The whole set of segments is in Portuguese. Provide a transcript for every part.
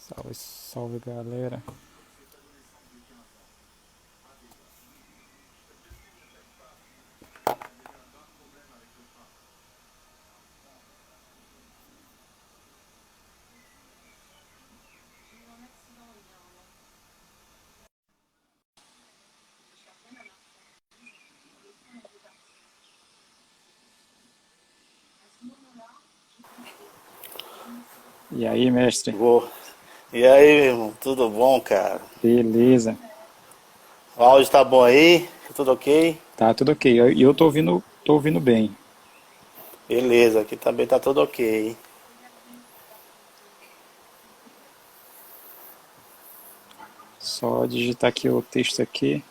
Salve, salve galera. E aí, mestre? Boa. E aí, meu irmão, tudo bom, cara? Beleza. O áudio tá bom aí? Tudo ok? Tá tudo ok. E eu tô ouvindo bem. Beleza, aqui também tá tudo ok. Só digitar aqui o texto aqui.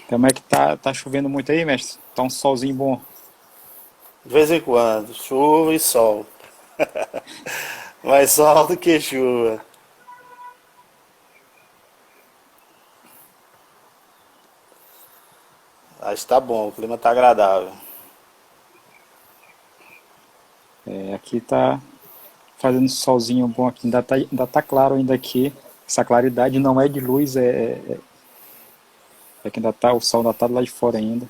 Como é que tá? Tá chovendo muito aí, mestre? Tá um solzinho bom. De vez em quando, chuva e sol. Mais sol do que chuva. Acho que tá bom, o clima tá agradável. É, aqui tá fazendo solzinho bom aqui. Ainda tá claro ainda aqui. Essa claridade não é de luz, é que ainda tá, o sol ainda tá lá de fora ainda.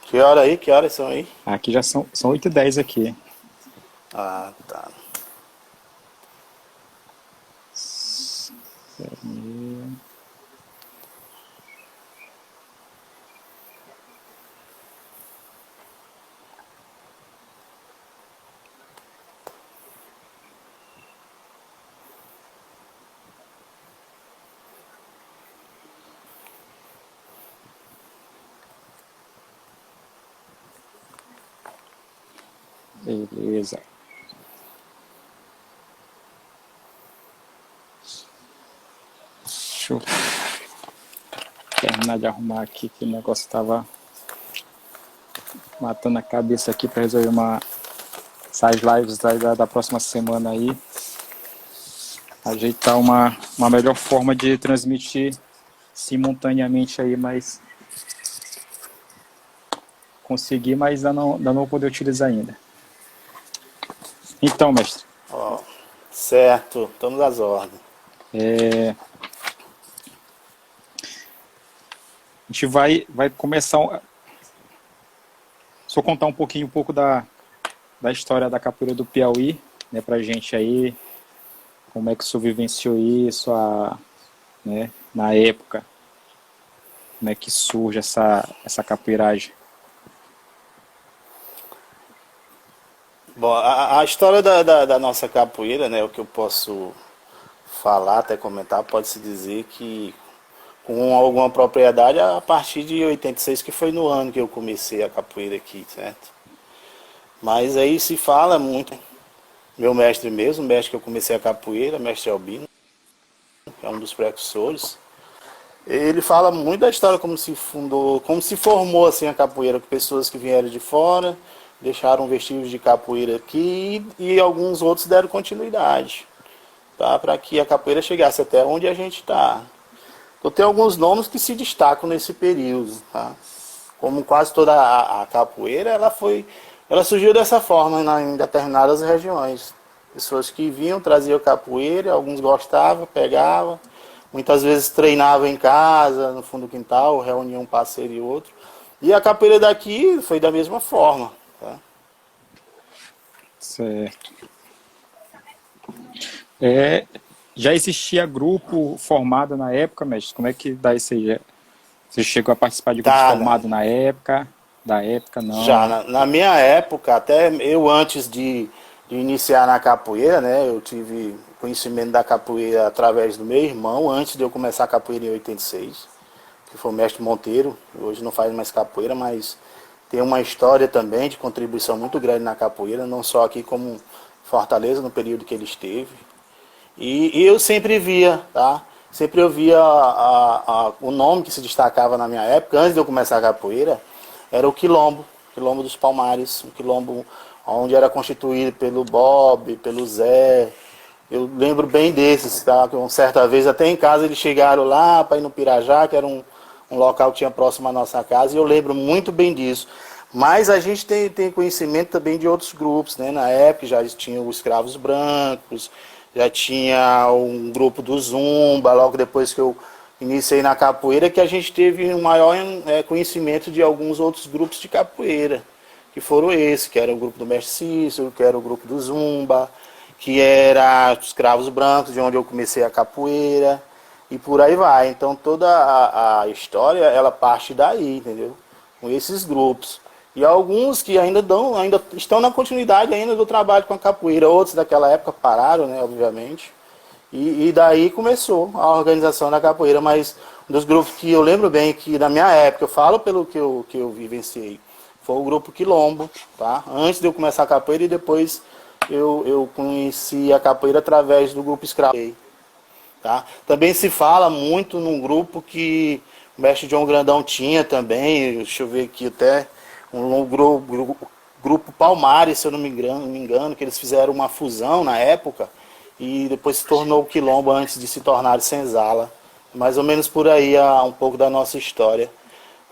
Que hora aí? Que horas são aí? Aqui já são 8h10 aqui. Ah, tá. Beleza. Deixa eu terminar de arrumar aqui que o negócio tava matando a cabeça aqui para resolver essas lives da próxima semana aí. Ajeitar uma melhor forma de transmitir simultaneamente aí, mas conseguir, mas ainda não vou poder utilizar ainda. Então, mestre, Ó, certo, estamos às ordens. a gente vai começar. Só contar um pouco da história da capoeira do Piauí, né, pra gente aí, como é que o senhor vivenciou isso, né, na época, como é que surge essa capoeiragem. Bom, a história da nossa capoeira, né, o que eu posso falar, até comentar, pode-se dizer que com alguma propriedade a partir de 86, que foi no ano que eu comecei a capoeira aqui, certo? Mas aí se fala muito, meu mestre mesmo, o mestre que eu comecei a capoeira, mestre Albino, que é um dos precursores, ele fala muito da história como se fundou, como se formou assim a capoeira, com pessoas que vieram de fora, deixaram vestígios de capoeira aqui e alguns outros deram continuidade, tá? Para que a capoeira chegasse até onde a gente está. Então tem alguns nomes que se destacam nesse período, tá? Como quase toda a capoeira, ela surgiu dessa forma em determinadas regiões. Pessoas que vinham, traziam capoeira, alguns gostavam, pegavam, muitas vezes treinavam em casa, no fundo do quintal, reuniam um parceiro e outro. E a capoeira daqui foi da mesma forma, tá? Certo. É, já existia grupo formado na época, mestre? Como é que dá isso aí? Você chegou a participar de grupos Tá, formados na época? Da época, não, já né? na minha época, até eu antes de iniciar na capoeira, né? Eu tive conhecimento da capoeira através do meu irmão, antes de eu começar a capoeira em 86, que foi o mestre Monteiro. Hoje não faz mais capoeira, mas tem uma história também de contribuição muito grande na capoeira, não só aqui como em Fortaleza, no período que ele esteve. E eu sempre via, tá? Sempre eu via o nome que se destacava na minha época, antes de eu começar a capoeira, era o Quilombo, Quilombo dos Palmares, um quilombo onde era constituído pelo Bob, pelo Zé. Eu lembro bem desses, tá? Que uma certa vez até em casa eles chegaram lá para ir no Pirajá, que era um local que tinha próximo à nossa casa, e eu lembro muito bem disso. Mas a gente tem conhecimento também de outros grupos, né? Na época já tinha os escravos brancos, já tinha um grupo do Zumba, logo depois que eu iniciei na capoeira, que a gente teve um maior conhecimento de alguns outros grupos de capoeira, que foram esses, que era o grupo do Mestre Cícero, que era o grupo do Zumba, que era os escravos brancos, de onde eu comecei a capoeira, e por aí vai. Então toda a história, ela parte daí, entendeu? Com esses grupos. E alguns que ainda estão na continuidade ainda do trabalho com a capoeira, outros daquela época pararam, né, obviamente. E daí começou a organização da capoeira, mas um dos grupos que eu lembro bem, que na minha época, eu falo pelo que eu vivenciei, foi o grupo Quilombo, tá? Antes de eu começar a capoeira e depois eu conheci a capoeira através do grupo Escravo. Tá? Também se fala muito num grupo que o mestre João Grandão tinha também, deixa eu ver aqui até, grupo Palmares, se eu não me engano, que eles fizeram uma fusão na época e depois se tornou o Quilombo antes de se tornar Senzala. Mais ou menos por aí um pouco da nossa história.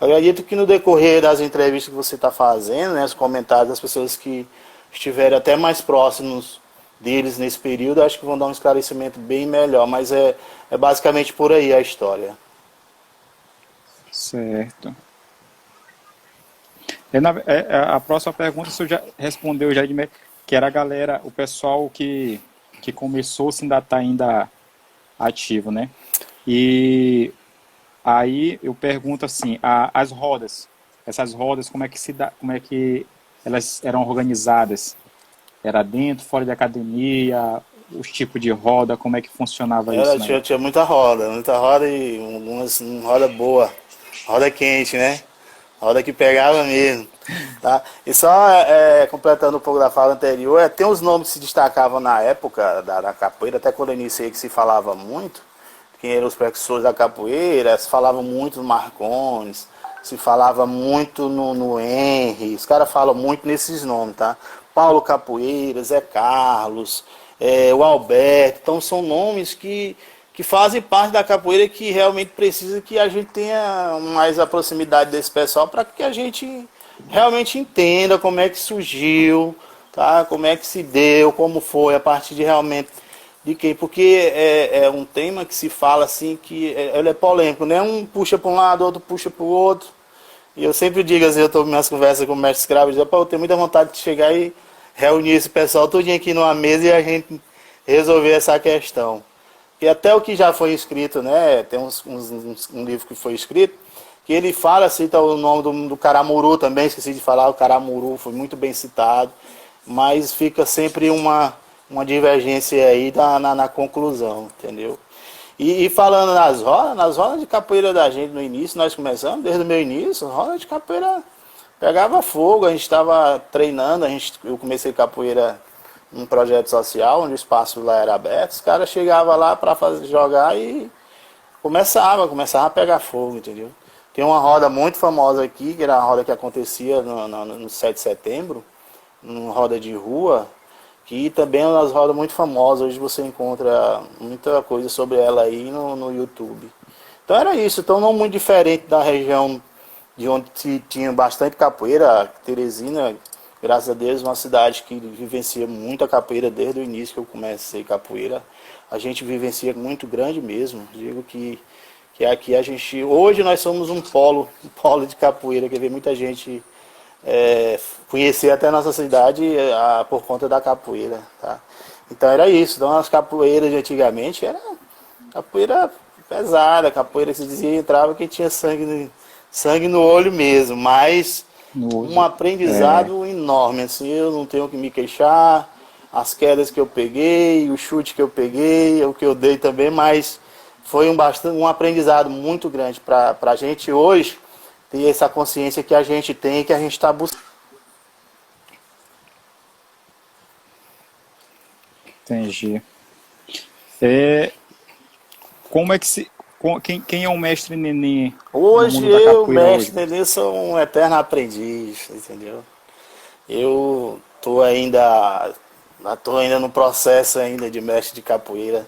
Eu acredito que no decorrer das entrevistas que você está fazendo, né, os comentários das pessoas que estiverem até mais próximos deles nesse período, acho que vão dar um esclarecimento bem melhor, mas é basicamente por aí a história. Certo. A próxima pergunta você já respondeu já que era a galera, o pessoal que começou, se ainda está ainda ativo, né? E aí eu pergunto assim, as rodas, essas rodas, como é que elas eram organizadas? Era dentro, fora de academia, os tipos de roda, como é que funcionava isso na época? Tinha muita roda e uma roda boa, roda quente, né? Roda que pegava mesmo, tá? E só completando um pouco da fala anterior, tem uns nomes que se destacavam na época da capoeira, até quando eu iniciei que se falava muito, quem eram os precursores da capoeira, se falava muito no Marcones, se falava muito no Henry, os caras falam muito nesses nomes, tá? Paulo Capoeira, Zé Carlos, o Alberto, então são nomes que fazem parte da capoeira que realmente precisa que a gente tenha mais a proximidade desse pessoal para que a gente realmente entenda como é que surgiu, tá? Como é que se deu, como foi, a partir de realmente de quem, porque é um tema que se fala assim, que ele é polêmico, né? Um puxa para um lado, outro puxa para o outro. E eu sempre digo, assim, eu estou em minhas conversas com o mestre escravo, eu digo, eu tenho muita vontade de chegar e reunir esse pessoal todinho aqui numa mesa e a gente resolver essa questão. E até o que já foi escrito, né? Tem um livro que foi escrito, que ele fala, cita o nome do Caramuru também, esqueci de falar, o Caramuru foi muito bem citado, mas fica sempre uma divergência aí na conclusão, entendeu? E falando nas rodas de capoeira da gente no início, nós começamos, desde o meu início, roda de capoeira pegava fogo, a gente estava treinando, eu comecei capoeira num projeto social, onde o espaço lá era aberto, os caras chegavam lá para jogar e começava a pegar fogo, entendeu? Tem uma roda muito famosa aqui, que era a roda que acontecia no 7 de setembro, uma roda de rua, que também é uma das rodas muito famosas. Hoje você encontra muita coisa sobre ela aí no YouTube. Então era isso, então não muito diferente da região de onde tinha bastante capoeira. Teresina, graças a Deus, uma cidade que vivencia muita capoeira desde o início que eu comecei capoeira. A gente vivencia muito grande mesmo. Digo que aqui a gente... Hoje nós somos um polo de capoeira, quer ver muita gente conhecer até a nossa cidade por conta da capoeira, tá? Então era isso. Então as capoeiras de antigamente era capoeira pesada, capoeira que se dizia entrava que tinha sangue no olho mesmo, mas um aprendizado enorme, assim, eu não tenho que me queixar, as quedas que eu peguei, o chute que eu peguei, o que eu dei também, mas foi um aprendizado muito grande para a gente hoje ter essa consciência que a gente tem e que a gente está buscando. Entendi. Como é que se... Quem é o mestre Nenê no Hoje mundo da eu, capoeira mestre hoje? Nenê, sou um eterno aprendiz, entendeu? Eu tô ainda no processo ainda de mestre de capoeira.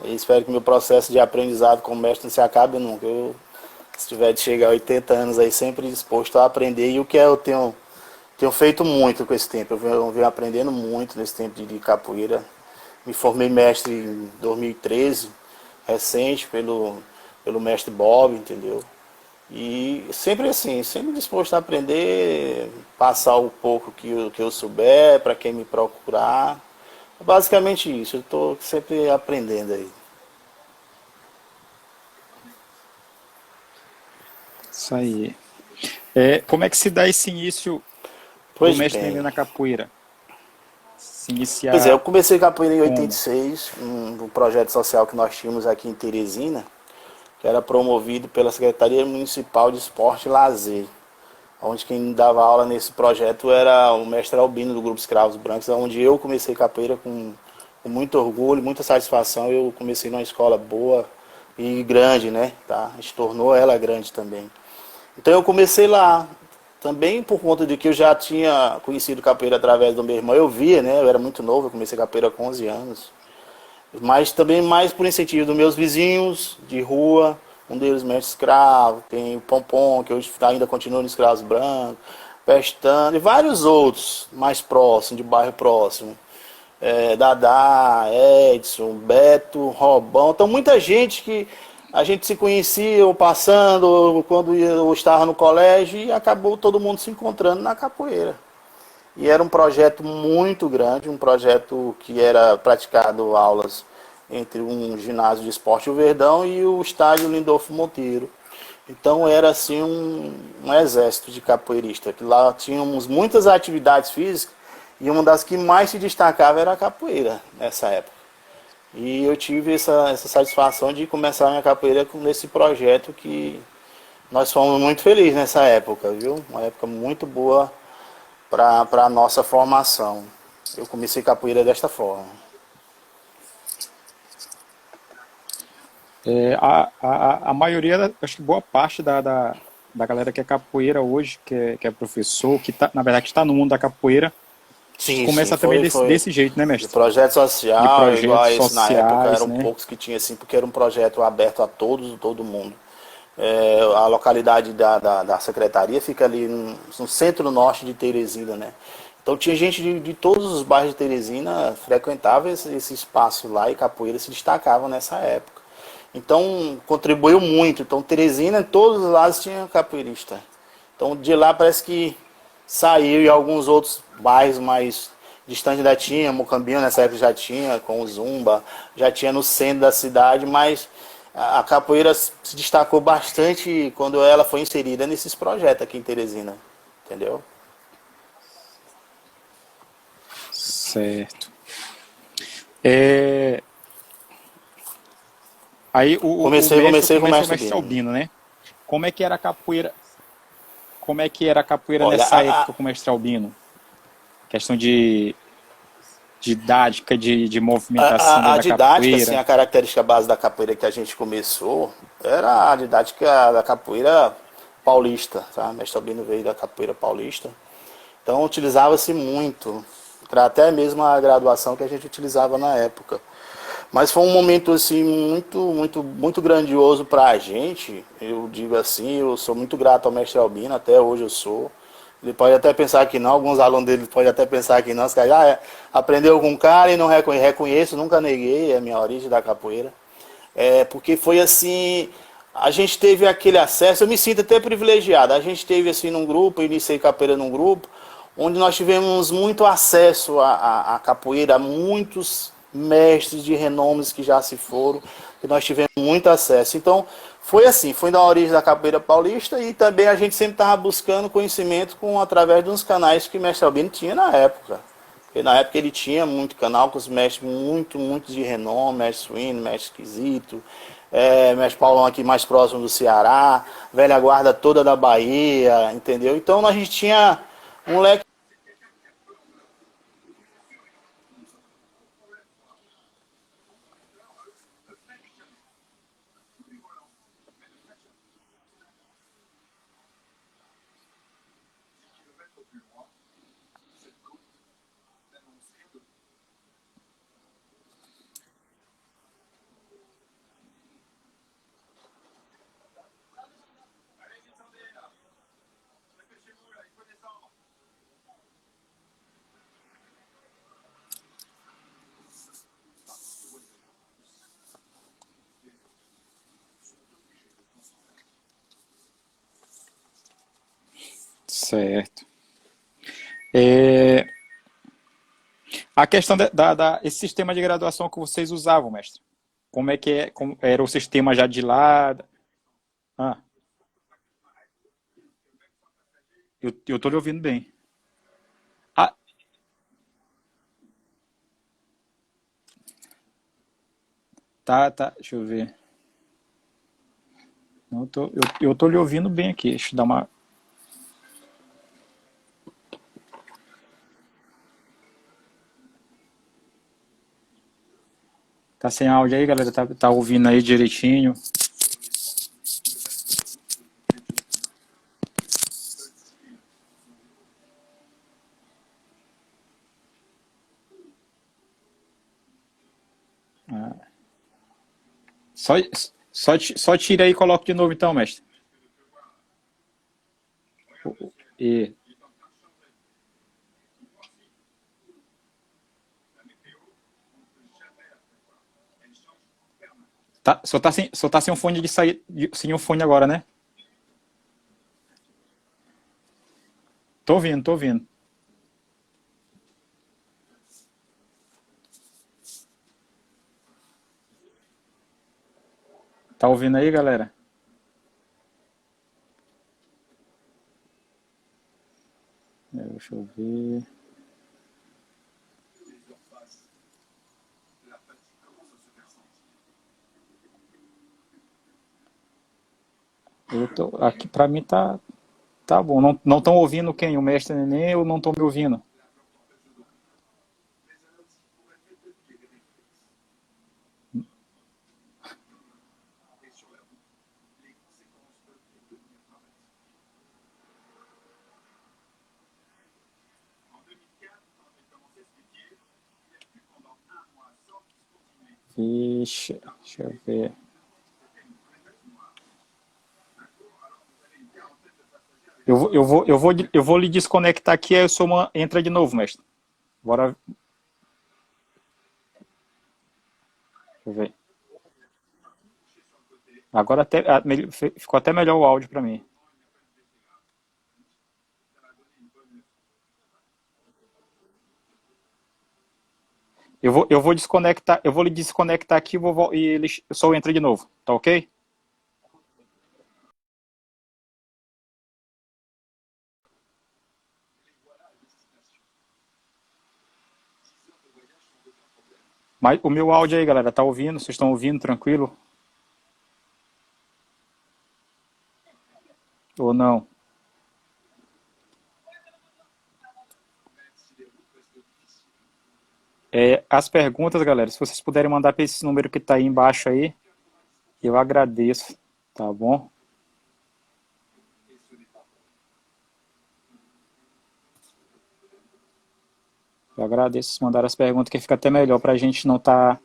Eu espero que meu processo de aprendizado como mestre não se acabe nunca. Eu Se tiver de chegar a 80 anos aí, sempre disposto a aprender. E o que eu tenho feito muito com esse tempo. Eu venho aprendendo muito nesse tempo de capoeira. Me formei mestre em 2013, recente, pelo mestre Bob, entendeu? E sempre assim, sempre disposto a aprender, passar o pouco que eu souber para quem me procurar. É basicamente isso, eu estou sempre aprendendo aí. Isso aí. Como é que se dá esse início do Pois mestre bem. aprendendo a capoeira? Se Pois é, eu iniciar comecei capoeira em como? 86, um projeto social que nós tínhamos aqui em Teresina, que era promovido pela Secretaria Municipal de Esporte e Lazer, onde quem dava aula nesse projeto era o mestre Albino do Grupo Escravos Brancos, onde eu comecei capoeira com muito orgulho, muita satisfação. Eu comecei numa escola boa e grande, né? Tá? A gente tornou ela grande também. Então eu comecei lá, também por conta de que eu já tinha conhecido capoeira através do meu irmão. Eu via, né? Eu era muito novo, eu comecei capoeira com 11 anos. Mas também mais por incentivo dos meus vizinhos de rua, um deles mestre escravo, tem o Pompom, que hoje ainda continua no Escravos Brancos, Pestana, e vários outros mais próximos, de bairro próximo. Dadá, Edson, Beto, Robão. Então muita gente que a gente se conhecia ou passando, ou quando eu estava no colégio, e acabou todo mundo se encontrando na capoeira. E era um projeto muito grande, um projeto que era praticado aulas entre um ginásio de esporte o Verdão e o estádio Lindolfo Monteiro. Então era assim um exército de capoeiristas, que lá tínhamos muitas atividades físicas e uma das que mais se destacava era a capoeira nessa época. E eu tive essa satisfação de começar a minha capoeira nesse projeto que nós fomos muito felizes nessa época, viu? Uma época muito boa para a nossa formação. Eu comecei capoeira desta forma. A maioria, acho que boa parte da galera que é capoeira hoje, que é professor, que tá, na verdade está no mundo da capoeira, Sim, sim, começa também foi. desse jeito, né, De mestre? projeto De social, igual projetos a esse na época, sociais, eram né? poucos que tinha assim, porque era um projeto aberto a todos, todo mundo. A localidade da secretaria fica ali no centro-norte de Teresina, né? Então tinha gente de todos os bairros de Teresina frequentava esse espaço lá e capoeira se destacava nessa época. Então contribuiu muito. Então Teresina, em todos os lados tinha capoeirista. Então de lá parece que saiu e alguns outros bairros mais distantes ainda tinha, Mocambinho nessa época já tinha, com o Zumba, já tinha no centro da cidade, mas a capoeira se destacou bastante quando ela foi inserida nesses projetos aqui em Teresina, entendeu? Certo. É, aí o mestre Comecei com o começa o mestre mestre Bino. Albino, né? Como é que era a capoeira? Como é que era a capoeira Olha, nessa época com o mestre Albino? Questão de didática, de movimentação a dentro da didática, assim, capoeira. a característica base da capoeira que a gente começou era a didática da capoeira paulista, tá? O mestre Albino veio da capoeira paulista. Então utilizava-se muito, para até mesmo a graduação que a gente utilizava na época. Mas foi um momento assim muito grandioso para a gente. Eu digo assim, eu sou muito grato ao mestre Albino, até hoje eu sou. Ele pode até pensar que não, alguns alunos dele podem até pensar que não, aprendeu com um cara e não reconheço, nunca neguei a minha origem da capoeira. Porque foi assim, a gente teve aquele acesso, eu me sinto até privilegiado. A gente teve assim num grupo, eu iniciei capoeira num grupo, onde nós tivemos muito acesso à capoeira, a muitos mestres de renomes que já se foram, que nós tivemos muito acesso. Então, foi assim, foi da origem da capoeira paulista e também a gente sempre estava buscando conhecimento através dos canais que o mestre Albino tinha na época. Porque na época ele tinha muito canal com os mestres muito de renome, mestre Suíno, mestre Esquisito, mestre Paulão aqui mais próximo do Ceará, velha guarda toda da Bahia, entendeu? Então a gente tinha um leque. Certo. É, a questão esse sistema de graduação que vocês usavam, mestre. Como é que é? Como era o sistema já de lá? Ah, eu tô lhe ouvindo bem. Ah, tá, tá. Deixa eu ver. Não, eu tô lhe ouvindo bem aqui. Deixa eu dar uma. Tá sem áudio aí, galera? Tá ouvindo aí direitinho? Só, só tira aí e coloca de novo então, mestre. E tá, só tá sem um fone de sair, sem um fone agora, né? Tô ouvindo, tô ouvindo. Tá ouvindo aí, galera? Deixa eu ver. Aqui pra mim tá bom. Não estão ouvindo quem? O mestre Neném ou não estão me ouvindo? Vixe, deixa eu ver. Eu vou lhe desconectar aqui, aí o Soma entra de novo, mestre. Bora, deixa eu ver. Agora ficou até melhor o áudio para mim. Eu vou desconectar, eu vou lhe desconectar aqui e ele só entra de novo, tá ok? Mas o meu áudio aí, galera, tá ouvindo? Vocês estão ouvindo tranquilo? Ou não? As perguntas, galera, se vocês puderem mandar para esse número que tá aí embaixo aí, eu agradeço, tá bom? Eu agradeço se mandar as perguntas, que fica até melhor para a gente não estar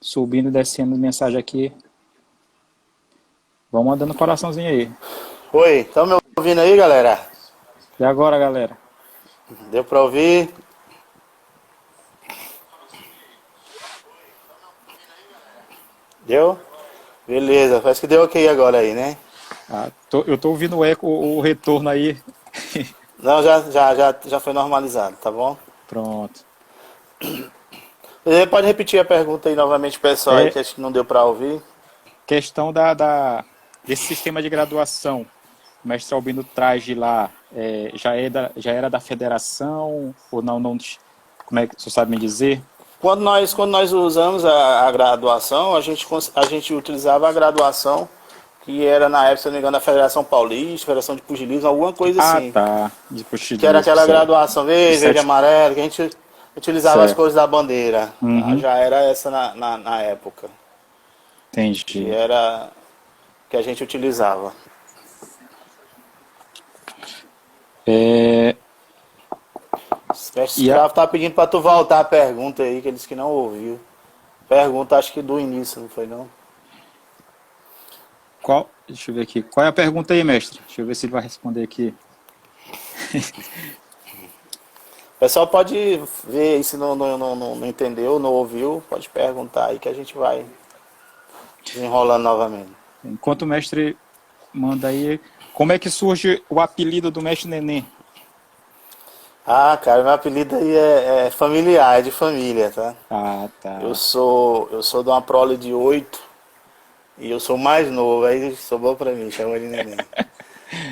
subindo e descendo mensagem aqui. Vão mandando coraçãozinho aí. Oi, estão me ouvindo aí, galera? E agora, galera? Deu pra ouvir? Deu? Beleza, parece que deu ok agora aí, né? Eu tô ouvindo o eco, o retorno aí. Não, já foi normalizado, tá bom? Pronto. Você pode repetir a pergunta aí novamente, pessoal, aí É que acho que não deu pra ouvir. questão desse sistema de graduação. O mestre Albino traz de lá, já era da federação ou não? Como é que você sabe me dizer? Quando nós usamos a graduação, a gente utilizava a graduação que era na época, se não me engano, da Federação Paulista, Federação de Pugilismo, alguma coisa Ah, assim. tá. De Que era puxilismo, aquela certo. graduação De verde, sete. amarelo, que a gente utilizava as Certo. cores da bandeira. Uhum. Já era essa na época, que Entendi. era que a gente utilizava. É, O mestre e a, Escravo tá pedindo pra tu voltar a pergunta aí, que ele disse que não ouviu. Pergunta, acho que do início, não foi não? deixa eu ver aqui. Qual é a pergunta aí, mestre? Deixa eu ver se ele vai responder aqui. O pessoal pode ver aí se não entendeu, não ouviu, pode perguntar aí que a gente vai desenrolando novamente. Enquanto o mestre manda aí, Como é que surge o apelido do Mestre Neném? Ah, cara, meu apelido aí é familiar, é de família, tá? Ah, Eu tá. sou, eu sou de uma prole de 8 e eu sou mais novo, aí sobrou pra mim, chama de neném.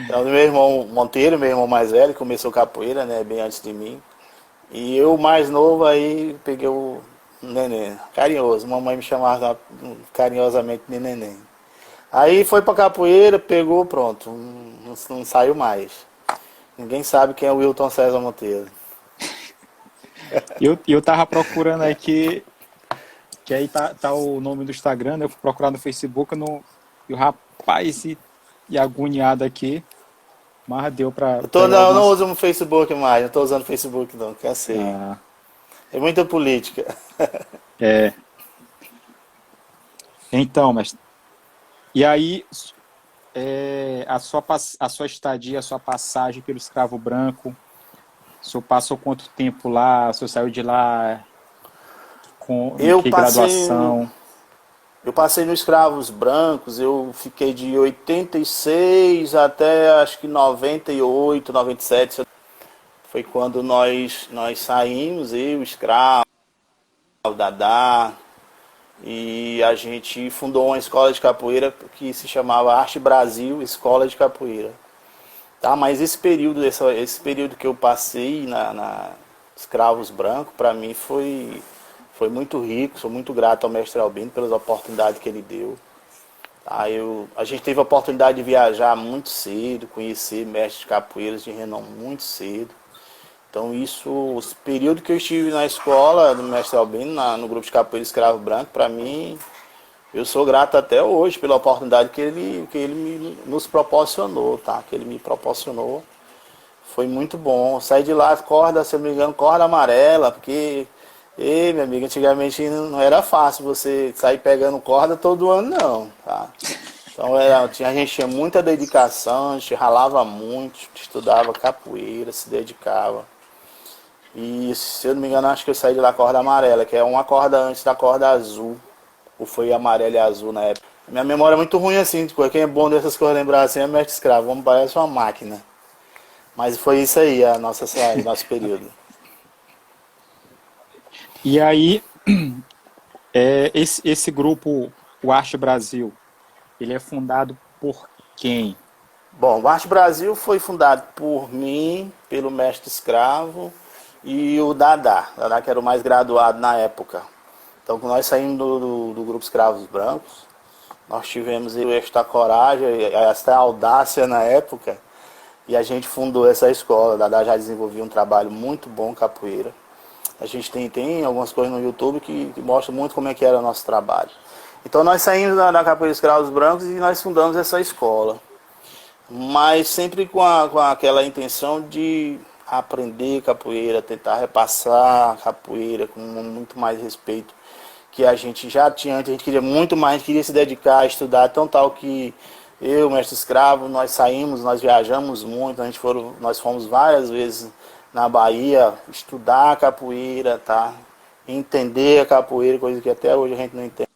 Então, meu irmão Monteiro, meu irmão mais velho, começou capoeira, né, bem antes de mim. E eu mais novo aí peguei o neném, carinhoso, mamãe me chamava carinhosamente de neném. Aí foi pra capoeira, pegou, pronto, não saiu mais. Ninguém sabe quem é o Wilton César Monteiro. Eu tava procurando aqui, que aí tá o nome do Instagram, né? Eu fui procurar no Facebook, e o rapaz, e agoniado aqui, mas deu pra Eu tô, pegar não, eu não algumas. uso o Facebook mais, não tô usando o Facebook não, cansei. Ah, É muita política. é. Então, mas. E aí, a sua estadia, a sua passagem pelo escravo branco, o senhor passou quanto tempo lá? O senhor saiu de lá em Eu que passei, graduação? eu passei no Escravos Brancos, eu fiquei de 86 até acho que 98, 97. Foi quando nós saímos, eu, Escravo, o Dadá, e a gente fundou uma escola de capoeira que se chamava Arte Brasil Escola de Capoeira. Tá, mas esse período que eu passei na Escravos Brancos, para mim foi muito rico, sou muito grato ao mestre Albino pelas oportunidades que ele deu. Tá, a gente teve a oportunidade de viajar muito cedo, conhecer mestres de capoeiras de renome muito cedo. Então os períodos que eu estive na escola do mestre Albino, no grupo de capoeira Escravo Branco, para mim, eu sou grato até hoje pela oportunidade nos proporcionou, tá? Que ele me proporcionou. Foi muito bom. Saí de lá, corda, se eu não me engano, corda amarela, porque, ei, minha amiga, antigamente não era fácil você sair pegando corda todo ano, não, tá? Então a gente tinha muita dedicação, a gente ralava muito, estudava capoeira, se dedicava. E se eu não me engano, acho que eu saí de lá corda amarela, que é uma corda antes da corda azul. Ou foi amarela e azul na época. Minha memória é muito ruim assim, tipo, quem é bom dessas coisas lembrar assim é mestre escravo, vamos parece uma máquina. Mas foi isso aí, a nossa saída, nosso período. E aí, esse grupo, o Arte Brasil, ele é fundado por quem? Bom, o Arte Brasil foi fundado por mim, pelo mestre escravo e o Dadá que era o mais graduado na época. Então, quando nós saímos do grupo Escravos Brancos, nós tivemos esta coragem, esta audácia na época, e a gente fundou essa escola. O Dadá já desenvolvia um trabalho muito bom capoeira. A gente tem algumas coisas no YouTube que mostram muito como é que era o nosso trabalho. Então nós saímos da Capoeira Escravos Brancos e nós fundamos essa escola. Mas sempre com aquela intenção de aprender capoeira, tentar repassar capoeira com muito mais respeito que a gente já tinha antes. A gente queria muito mais, a gente queria se dedicar a estudar, tão tal que eu, mestre escravo, nós saímos, nós viajamos muito, nós fomos várias vezes na Bahia estudar a capoeira, tá? Entender a capoeira, coisa que até hoje a gente não entende.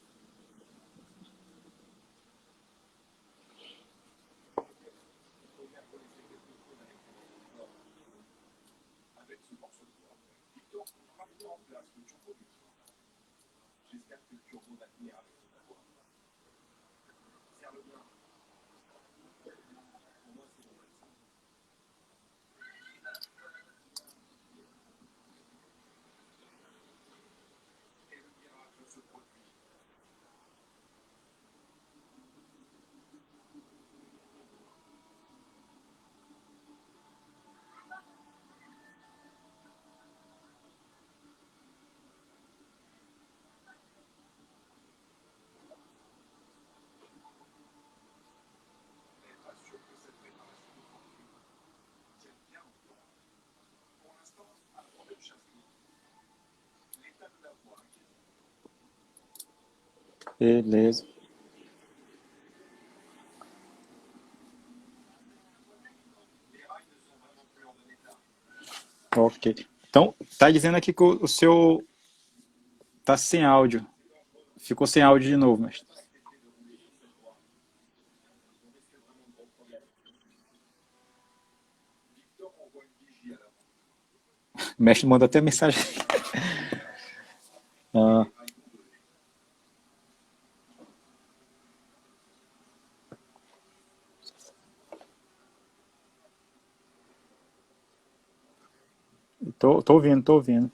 Beleza. Ok. Então, tá dizendo aqui que o seu tá sem áudio. Ficou sem áudio de novo, mas. O mestre manda até mensagem. Ah, tô ouvindo, tô ouvindo.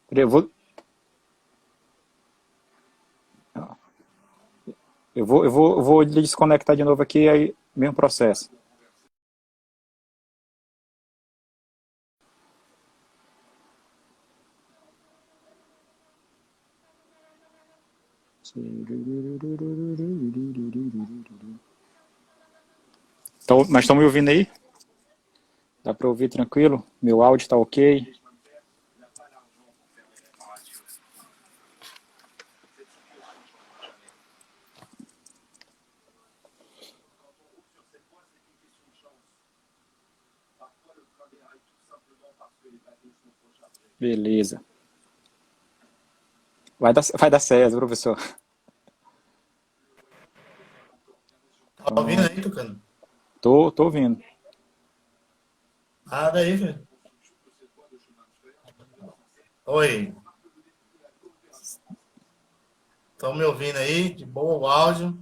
Peraí, eu vou desconectar de novo aqui, aí mesmo processo. Mas estão me ouvindo aí? Dá para ouvir tranquilo? Meu áudio está ok? Beleza. Vai dar certo, professor. Tá ouvindo aí, Tucano? Tô ouvindo. Ah, daí, velho. Oi. Estão me ouvindo aí? De boa o áudio?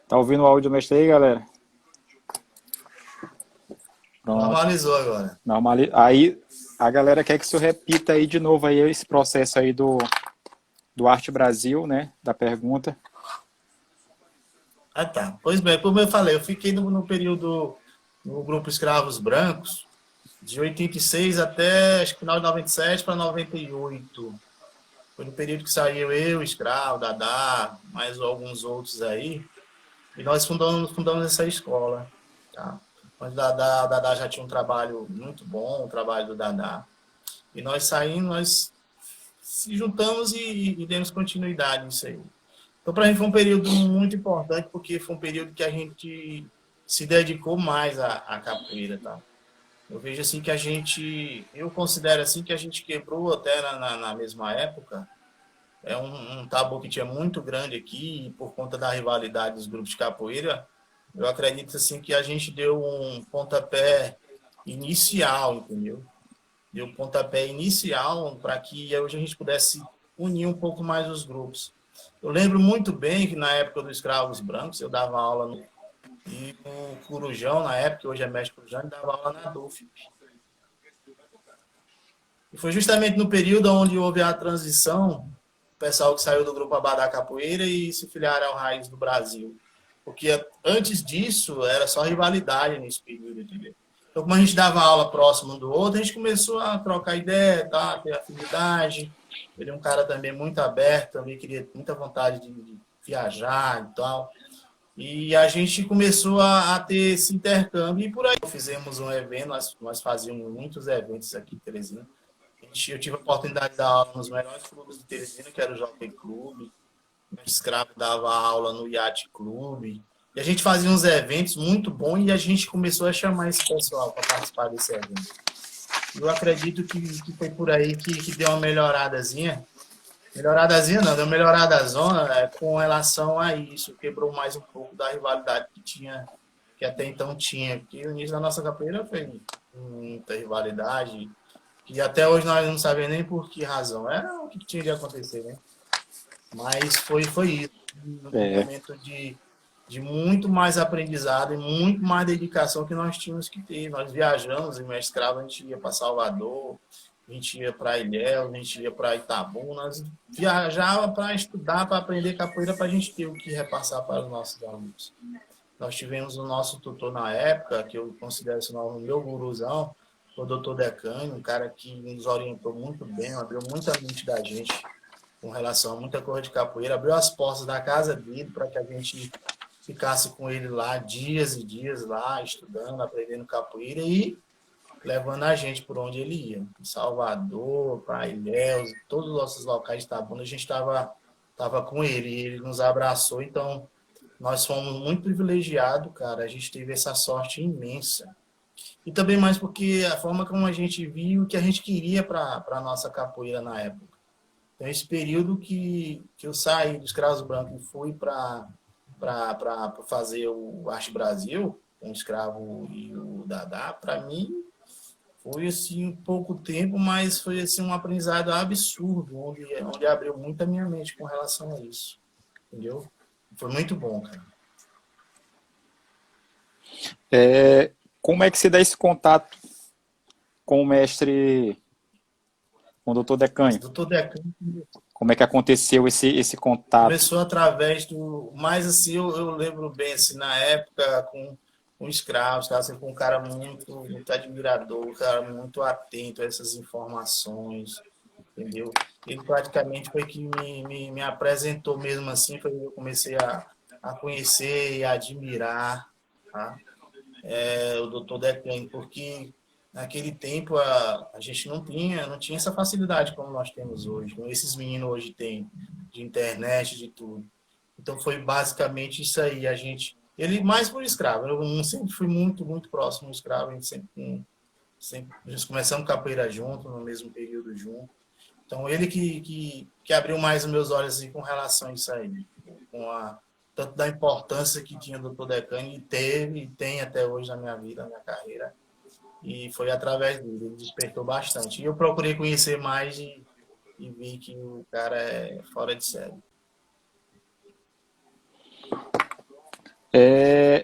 Tá ouvindo o áudio do mestre aí, galera? Pronto. Normalizou agora. Aí a galera quer que isso repita aí de novo aí esse processo aí do Arte Brasil, né? Da pergunta. Ah, tá. Pois bem, como eu falei, eu fiquei no período no grupo Escravos Brancos, de 86 até acho que final de 97 para 98. Foi no período que saiu eu, Escravo, Dadá, mais alguns outros aí. E nós fundamos essa escola. Tá? Mas o Dadá já tinha um trabalho muito bom, o trabalho do Dadá. E nós saímos, nós se juntamos e demos continuidade nisso aí. Então, para a gente foi um período muito importante, porque foi um período que a gente se dedicou mais à capoeira, tá? Eu vejo assim que eu considero assim que a gente quebrou até na mesma época, um tabu que tinha muito grande aqui, e por conta da rivalidade dos grupos de capoeira, eu acredito assim que a gente deu um pontapé inicial, entendeu? Deu um pontapé inicial para que hoje a gente pudesse unir um pouco mais os grupos. Eu lembro muito bem que na época dos Escravos Brancos, eu dava aula e o Corujão, na época, hoje é mestre Corujão, ele dava aula na DUF. E foi justamente no período onde houve a transição, o pessoal que saiu do grupo Abadá Capoeira e se filiaram ao Raiz do Brasil. Porque antes disso, era só rivalidade nesse período, entendeu? Então, como a gente dava aula próximo um do outro, a gente começou a trocar ideia, tá? Ter afinidade. Ele é um cara também muito aberto, também queria muita vontade de viajar e tal. E a gente começou a ter esse intercâmbio e por aí fizemos um evento, nós fazíamos muitos eventos aqui em Teresina. Eu tive a oportunidade de dar aula nos melhores clubes de Teresina, que era o Jockey Clube. O Escravo dava aula no Yacht Clube. E a gente fazia uns eventos muito bons e a gente começou a chamar esse pessoal para participar desse evento. Eu acredito que foi por aí que deu uma melhoradazinha. Melhoradazinha não, deu uma melhorada zona com relação a isso. Quebrou mais um pouco da rivalidade que até então tinha. Porque o início da nossa capoeira foi muita rivalidade. E até hoje nós não sabemos nem por que razão. Era o que tinha de acontecer, né? Mas foi isso. Um momento de muito mais aprendizado e muito mais dedicação que nós tínhamos que ter. Nós viajamos, em Mestrava, a gente ia para Salvador, a gente ia para Ilhéus, a gente ia para Itabuna, nós viajava para estudar, para aprender capoeira, para a gente ter o que repassar para os nossos alunos. Nós tivemos o nosso tutor na época, que eu considero o meu guruzão, o doutor Decânio, um cara que nos orientou muito bem, abriu muita mente da gente com relação a muita coisa de capoeira, abriu as portas da casa dele para que a gente ficasse com ele lá dias e dias lá, estudando, aprendendo capoeira e levando a gente por onde ele ia. Em Salvador, para Ilhéus, todos os nossos locais de Itabuna, a gente estava com ele e ele nos abraçou. Então, nós fomos muito privilegiados, cara. A gente teve essa sorte imensa. E também mais porque a forma como a gente viu o que a gente queria para a nossa capoeira na época. Então, esse período que eu saí dos Escravos Brancos e fui para para fazer o Arte Brasil, com o Escravo e o Dadá, para mim foi assim um pouco tempo, mas foi assim um aprendizado absurdo, onde abriu muito a minha mente com relação a isso, entendeu? Foi muito bom, cara. Como é que se dá esse contato com o mestre, com o doutor Decanho? Doutor Decanho Como é que aconteceu esse contato? começou através do... Mas assim, eu lembro bem, assim, na época, com escravos, cara, assim, com um cara muito admirador, um cara muito atento a essas informações, entendeu? Ele praticamente foi que me apresentou mesmo assim, foi que eu comecei a conhecer e a admirar, tá? O doutor Decanho, porque naquele tempo a gente não tinha essa facilidade como nós temos hoje, como esses meninos hoje têm, de internet, de tudo. Então foi basicamente isso aí, ele mais por escravo, eu sempre fui muito próximo do escravo, a gente sempre nós começamos capoeira junto, no mesmo período junto. Então ele que abriu mais os meus olhos assim, com relação a isso aí, tanto da importância que tinha o doutor Decanho, e teve e tem até hoje na minha vida, na minha carreira. E foi através dele, ele despertou bastante. E eu procurei conhecer mais e vi que o cara é fora de série.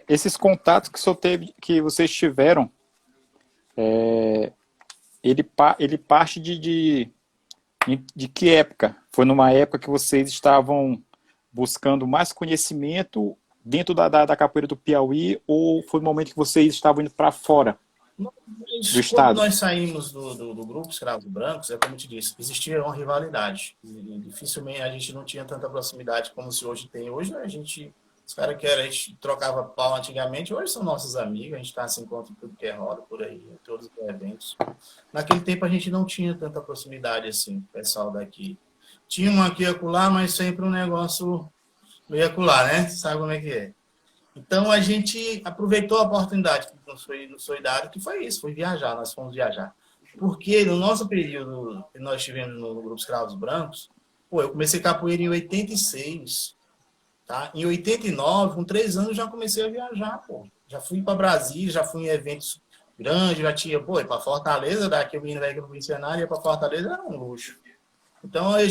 Esses contatos que, que vocês tiveram, ele parte de que época? Foi numa época que vocês estavam buscando mais conhecimento dentro da capoeira do Piauí, ou foi no momento que vocês estavam indo para fora do estado? Quando nós saímos do grupo Escravos Brancos, é como eu te disse, existia uma rivalidade. E dificilmente a gente não tinha tanta proximidade como se hoje tem. Hoje os caras que a gente trocava pau antigamente, hoje são nossos amigos, a gente está se encontra em tudo que é roda por aí, em todos os eventos. Naquele tempo a gente não tinha tanta proximidade assim, o pessoal daqui. Tinha um aqui e acolá, mas sempre um negócio meio acolá, né? Sabe como é que é? Então a gente aproveitou a oportunidade que nos foi dada, que foi isso, foi viajar, nós fomos viajar. Porque no nosso período que nós tivemos no Grupo Escravos Brancos, eu comecei capoeira em 86, tá? Em 89, com 3 anos, já comecei a viajar, pô. Já fui para Brasília, já fui em eventos grandes, já tinha, ia para Fortaleza, daqui eu vim daqui para o cenário, ia para Fortaleza, era um luxo. Então eu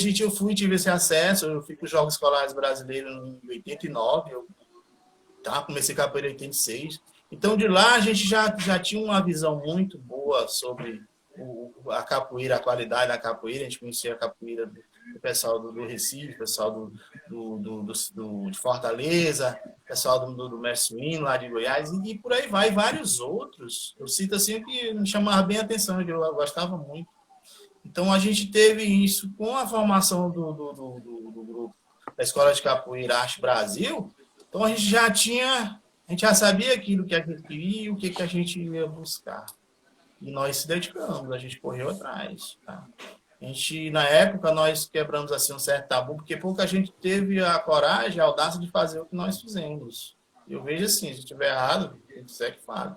tive esse acesso, eu fui para os Jogos Escolares Brasileiros em 89, comecei capoeira em 86. Então de lá a gente já tinha uma visão muito boa sobre a capoeira, a qualidade da capoeira. A gente conhecia a capoeira do pessoal do Recife, pessoal de Fortaleza, pessoal do Mestre Suíno, lá de Goiás, e por aí vai, vários outros. Eu cito assim o que me chamava bem a atenção, que eu gostava muito. Então a gente teve isso com a formação do grupo da Escola de Capoeira Arte Brasil. Então a gente já sabia aquilo que a gente queria e o que a gente ia buscar. E nós se dedicamos, a gente correu atrás. Tá? Na época, nós quebramos assim um certo tabu, porque pouca gente teve a coragem, a audácia de fazer o que nós fizemos. Eu vejo assim, se estiver errado, quem quiser que fale.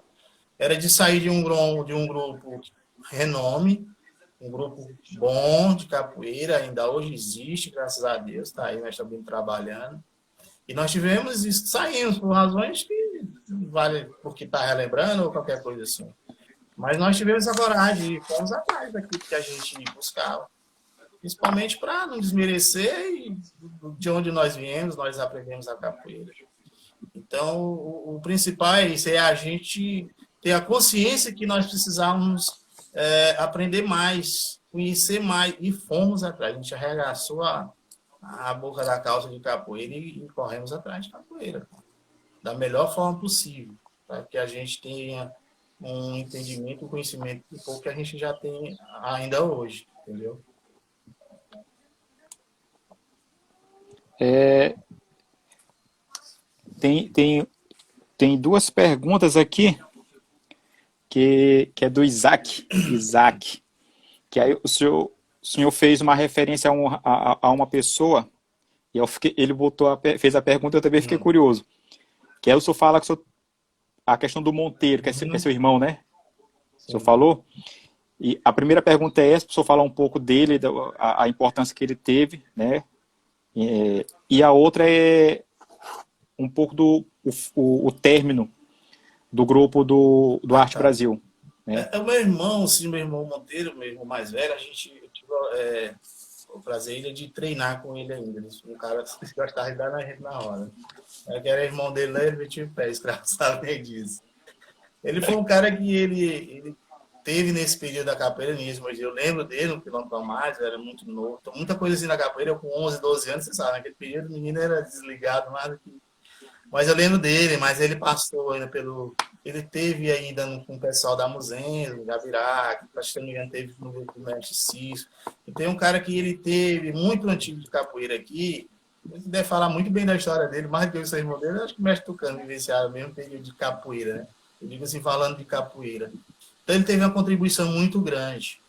Era de sair de um grupo renome, um grupo bom de capoeira, ainda hoje existe, graças a Deus, tá aí, nós estamos trabalhando. E nós tivemos isso, saímos por razões que vale porque está relembrando ou qualquer coisa assim. Mas nós tivemos a coragem e fomos atrás daquilo que a gente buscava. Principalmente para não desmerecer e de onde nós viemos, nós aprendemos a capoeira. Então, o principal é isso, é a gente ter a consciência que nós precisávamos aprender mais, conhecer mais, e fomos atrás. A gente arregaçou a boca da calça de capoeira e corremos atrás de capoeira, da melhor forma possível, para que a gente tenha um entendimento, um conhecimento do pouco que a gente já tem ainda hoje, entendeu? Tem duas perguntas aqui que é do Isaac, que aí o senhor fez uma referência a uma pessoa, e ele fez a pergunta, eu também fiquei curioso. Que aí o senhor fala que a questão do Monteiro, que é seu irmão, né? O senhor falou? E a primeira pergunta é essa, para o senhor falar um pouco dele, a importância que ele teve, né? E a outra é um pouco o término do grupo do Arte Tá. Brasil, né? É o meu irmão, sim, meu irmão Monteiro, meu irmão mais velho, eu tive o prazer de treinar com ele ainda. Ele foi um cara que gostava de dar na gente na hora. Eu que era irmão dele, né? Ele metia o pé, escravo sabem disso. Ele foi um cara que ele teve nesse período da capoeira mesmo. Eu lembro dele, no Pilão Mais, eu era muito novo. Então, muita coisa assim na capoeira, eu com 11, 12 anos, você sabe, naquele período o menino era desligado, nada que... Mas eu lembro dele, mas ele passou ainda pelo... Ele teve ainda com o pessoal da Muzenza, Gabirá, que praticamente teve no grupo do Mestre Cício. E tem um cara que ele teve, muito antigo de capoeira aqui, ele deve falar muito bem da história dele, mais do que o seu irmão dele, acho que o Mestre Tucano vivenciaram o mesmo período de capoeira, né? Eu digo assim, falando de capoeira. Então ele teve uma contribuição muito grande.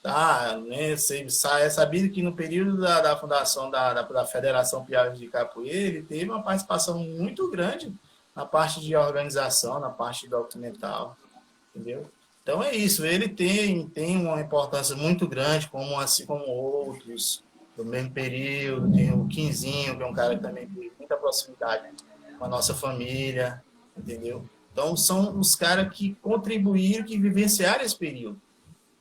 Tá, né? É sabido que no período da fundação da Federação Piauí de Capoeira, ele teve uma participação muito grande na parte de organização, na parte documental, entendeu? Então é isso, ele tem uma importância muito grande, como assim como outros do mesmo período, tem o Quinzinho, que é um cara que também tem muita proximidade com a nossa família, entendeu? Então são os caras que contribuíram, que vivenciaram esse período.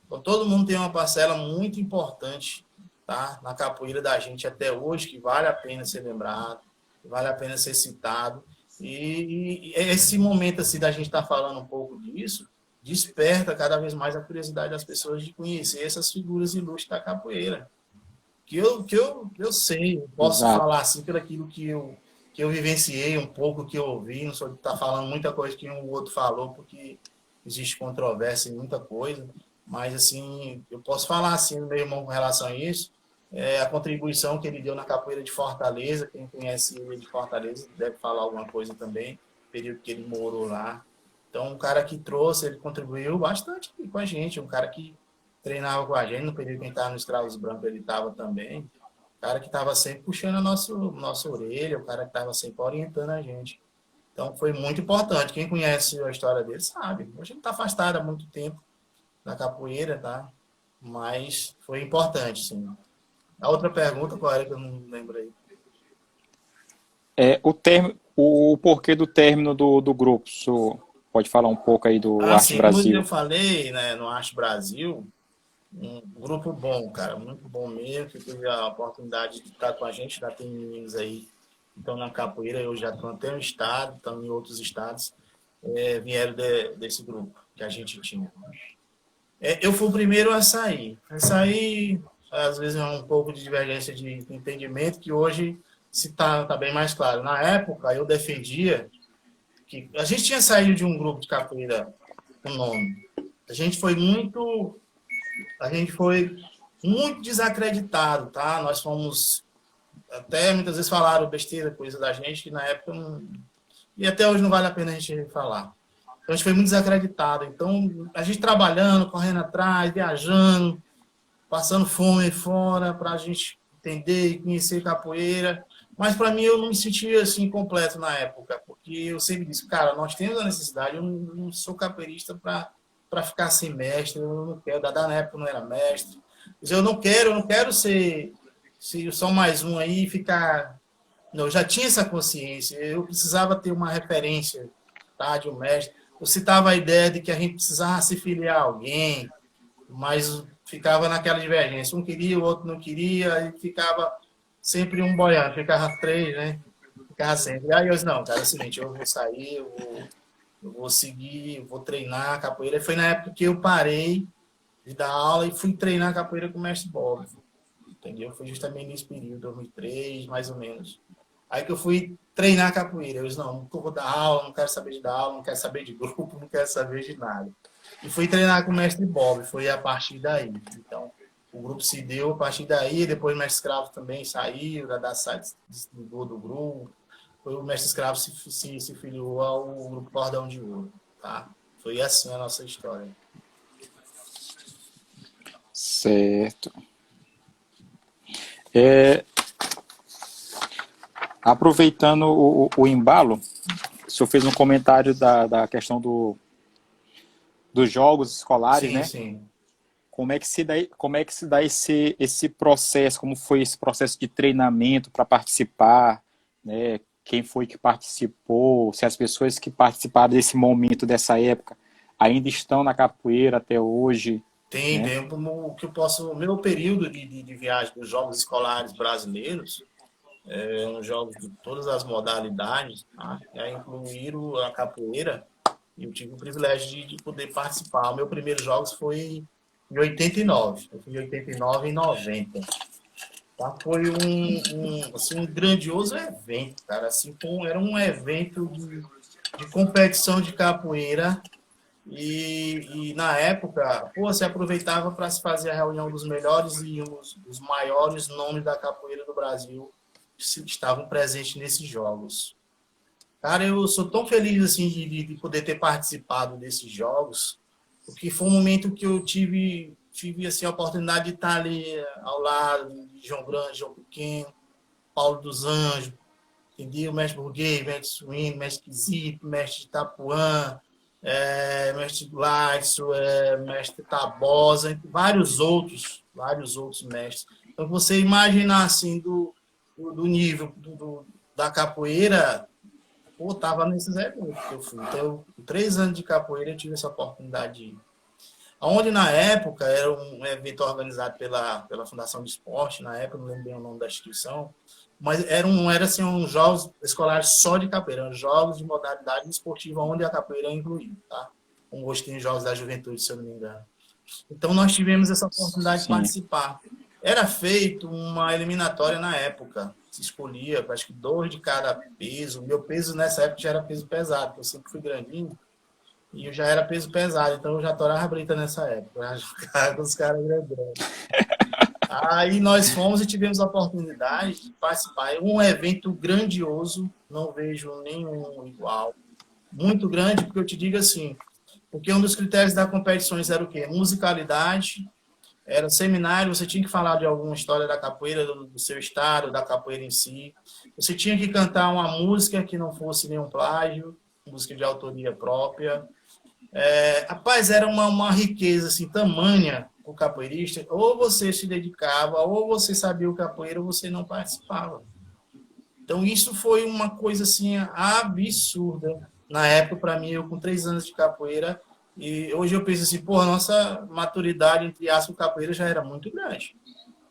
Então, todo mundo tem uma parcela muito importante, tá, na capoeira da gente até hoje, que vale a pena ser lembrado, que vale a pena ser citado. E esse momento assim, da gente estar falando um pouco disso, desperta cada vez mais a curiosidade das pessoas de conhecer essas figuras ilustres da capoeira. Que eu sei, eu posso Exato. falar assim pelo aquilo que eu vivenciei, um pouco que eu ouvi, não sou de estar falando muita coisa que um ou outro falou, porque existe controvérsia em muita coisa, mas assim, eu posso falar assim do meu irmão com relação a isso, a contribuição que ele deu na capoeira de Fortaleza, quem conhece ele de Fortaleza deve falar alguma coisa também, período que ele morou lá. Então, um cara que trouxe, ele contribuiu bastante com a gente, um cara que treinava com a gente, no período que a gente estava no Escravos Brancos, ele estava também, o cara que estava sempre puxando a nossa orelha, o cara que estava sempre orientando a gente. Então, foi muito importante. Quem conhece a história dele sabe. Hoje ele está afastado há muito tempo da capoeira, tá? Mas foi importante, sim. A outra pergunta, qual era que eu não lembro aí? O porquê do término do grupo. O senhor pode falar um pouco aí do Ah, Arte sim, como eu Brasil? falei, né, no Arte Brasil, um grupo bom, cara, muito bom mesmo, que teve a oportunidade de estar com a gente, já tem meninos aí que estão na capoeira, eu já estou até no estado, estão em outros estados, vieram desse grupo que a gente tinha. Eu fui o primeiro a sair. Às vezes, é um pouco de divergência de entendimento, que hoje se tá bem mais claro. Na época, eu defendia que a gente tinha saído de um grupo de capoeira com nome. A gente foi muito, a gente foi muito desacreditado, tá? Nós fomos, até muitas vezes falaram besteira, coisa da gente, que na época não, e até hoje não vale a pena a gente falar. Então, a gente foi muito desacreditado. Então, a gente trabalhando, correndo atrás, viajando, passando fome fora para a gente entender e conhecer capoeira. Mas para mim eu não me sentia assim completo na época, porque eu sempre disse, cara, nós temos a necessidade, eu não sou capoeirista para ficar sem mestre, eu não quero, Dadá na época não era mestre. Eu não quero ser só mais um aí e ficar. Não, eu já tinha essa consciência, eu precisava ter uma referência, tá, de um mestre. Eu citava a ideia de que a gente precisava se filiar a alguém, mas ficava naquela divergência. Um queria, o outro não queria, e ficava sempre um boiando, ficava três, né? Ficava sempre. Aí eu disse, não, cara, é o seguinte, eu vou sair, eu vou seguir, eu vou treinar capoeira. E foi na época que eu parei de dar aula e fui treinar capoeira com o mestre Bob. Entendeu? Foi justamente nesse período, 2003, mais ou menos. Aí que eu fui treinar capoeira. Eu disse, não vou dar aula, não quero saber de dar aula, não quero saber de grupo, não quero saber de nada. E fui treinar com o mestre Bob, foi a partir daí. Então, o grupo se deu a partir daí, depois o mestre Escravo também saiu, da site desligou do grupo. Foi o mestre Escravo se filiou ao grupo Cordão de Ouro. Tá? Foi assim a nossa história. Certo. Aproveitando o embalo, o senhor fez um comentário da questão dos jogos escolares, Sim, né? sim. Como é que se dá esse processo? Como foi esse processo de treinamento para participar, né? quem foi que participou, se as pessoas que participaram desse momento, dessa época, ainda estão na capoeira até hoje, Tem, né? tem como que eu posso. O meu período de viagem dos Jogos Escolares Brasileiros, jogos de todas as modalidades, tá? Incluíram a capoeira, e eu tive o privilégio de poder participar. O meu primeiro jogos foi em 89. Eu fui em 89 e 90. Tá? Foi assim, um grandioso evento, cara. Assim, era um evento de competição de capoeira e na época, pô, se aproveitava para se fazer a reunião dos melhores e os maiores nomes da capoeira do Brasil que estavam presentes nesses jogos. Cara, eu sou tão feliz assim de poder ter participado desses jogos, porque foi um momento que eu tive assim, a oportunidade de estar ali ao lado de João Grande, João Pequeno, Paulo dos Anjos, entendeu? Mestre Burguês, mestre Suíno, mestre Quisito, mestre Itapuã, mestre Gladson, mestre Tabosa, entre vários outros mestres. Então, você imaginar assim do nível da capoeira, pô, tava nesses eventos que eu fui. Então, com 3 anos de capoeira, eu tive essa oportunidade de ir. Onde, na época, era um evento organizado pela Fundação de Esporte, na época, não lembro bem o nome da instituição, mas era assim, uns jogos escolares só de capoeira, eram jogos de modalidade esportiva, onde a capoeira é incluída, tá? Um gostinho de jogos da juventude, se eu não me engano. Então, nós tivemos essa oportunidade de Sim. participar. Era feito uma eliminatória na época, se escolhia, acho que 2 de cada peso. Meu peso nessa época já era peso pesado, porque eu sempre fui grandinho, e eu já era peso pesado, então eu já torava brita nessa época, eu já ficava com os caras grandões. Aí nós fomos e tivemos a oportunidade de participar. É um evento grandioso, não vejo nenhum igual. Muito grande, porque eu te digo assim, porque um dos critérios da competição era o quê? Musicalidade, era seminário, você tinha que falar de alguma história da capoeira, do seu estado, da capoeira em si. Você tinha que cantar uma música que não fosse nenhum plágio, música de autoria própria. Rapaz, era uma riqueza assim, tamanha o capoeirista, ou você se dedicava, ou você sabia o capoeira, ou você não participava. Então, isso foi uma coisa assim absurda. Na época, para mim, eu com 3 anos de capoeira, e hoje eu penso assim, pô, a nossa maturidade, entre aspas, o capoeira já era muito grande.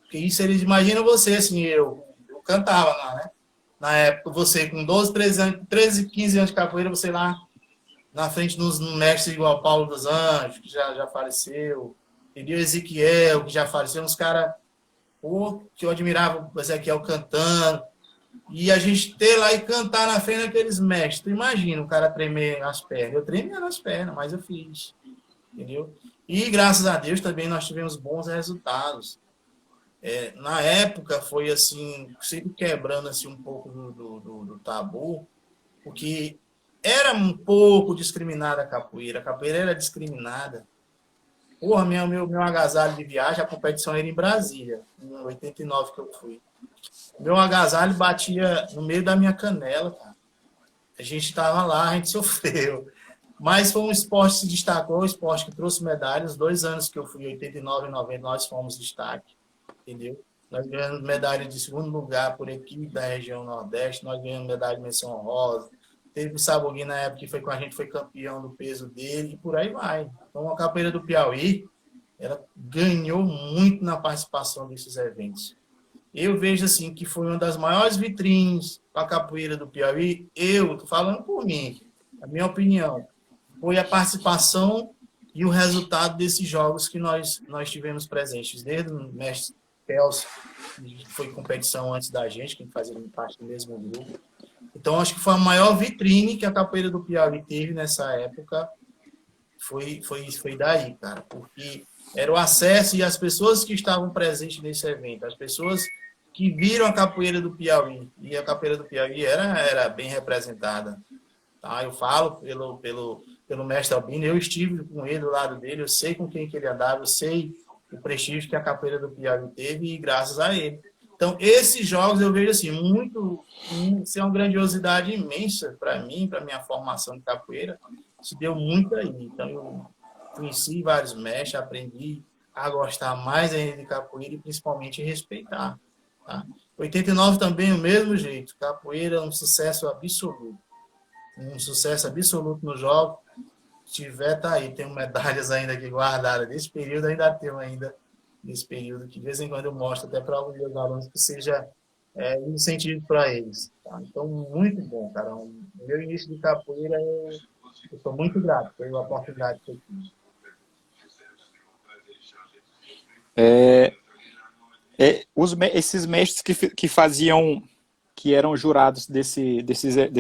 Porque isso, eles imaginam você, assim, eu cantava lá, né? Na época, você com 12, 13 anos, 13, 15 anos de capoeira, você lá na frente dos mestres igual Paulo dos Anjos, que já faleceu, entendeu? Ezequiel, que já faleceu, uns caras que eu admirava o Ezequiel cantando, e a gente ter lá e cantar na frente daqueles mestres. Tu imagina o cara tremer as pernas. Eu tremia nas pernas, mas eu fiz, entendeu? E graças a Deus também nós tivemos bons resultados. Na época foi assim, sempre quebrando assim, um pouco do tabu, porque era um pouco discriminada a capoeira era discriminada. Porra, meu agasalho de viagem, a competição era em Brasília, em 89 que eu fui. Meu agasalho batia no meio da minha canela, cara. A gente estava lá, a gente sofreu. Mas foi um esporte que se destacou, um esporte que trouxe medalhas. 2 anos que eu fui, 89 e 90, nós fomos destaque, entendeu? Nós ganhamos medalha de segundo lugar por equipe da região Nordeste, nós ganhamos medalha de menção honrosa. Teve o Saboguinho na época que foi com a gente, foi campeão do peso dele, e por aí vai. Então, a capoeira do Piauí, ela ganhou muito na participação desses eventos. Eu vejo assim que foi uma das maiores vitrines para a capoeira do Piauí. Eu estou falando por mim, a minha opinião, foi a participação e o resultado desses jogos que nós tivemos presentes, desde o mestre Celso, que foi competição antes da gente, que fazia parte do mesmo grupo. Então, acho que foi a maior vitrine que a capoeira do Piauí teve nessa época, foi daí, cara, porque era o acesso e as pessoas que estavam presentes nesse evento, as pessoas que viram a capoeira do Piauí, e a capoeira do Piauí era bem representada. Tá? Eu falo pelo mestre Albino, eu estive com ele do lado dele, eu sei com quem que ele andava, eu sei o prestígio que a capoeira do Piauí teve e graças a ele. Então, esses jogos eu vejo assim, ser uma grandiosidade imensa para mim, para minha formação de capoeira, se deu muito aí. Então, eu conheci vários mestres, aprendi a gostar mais ainda de capoeira e principalmente respeitar. Tá? 89 também, o mesmo jeito. Capoeira, um sucesso absoluto. Um sucesso absoluto no jogo. Se tiver, tá aí. Tem medalhas ainda aqui guardadas. Desse período, ainda tenho ainda. Nesse período, que de vez em quando eu mostro até para alguns meus alunos que seja um incentivo para eles. Tá? Então, muito bom, cara. O meu início de capoeira, eu sou muito grato pela oportunidade que eu tive. Esses mestres que faziam, que eram jurados desse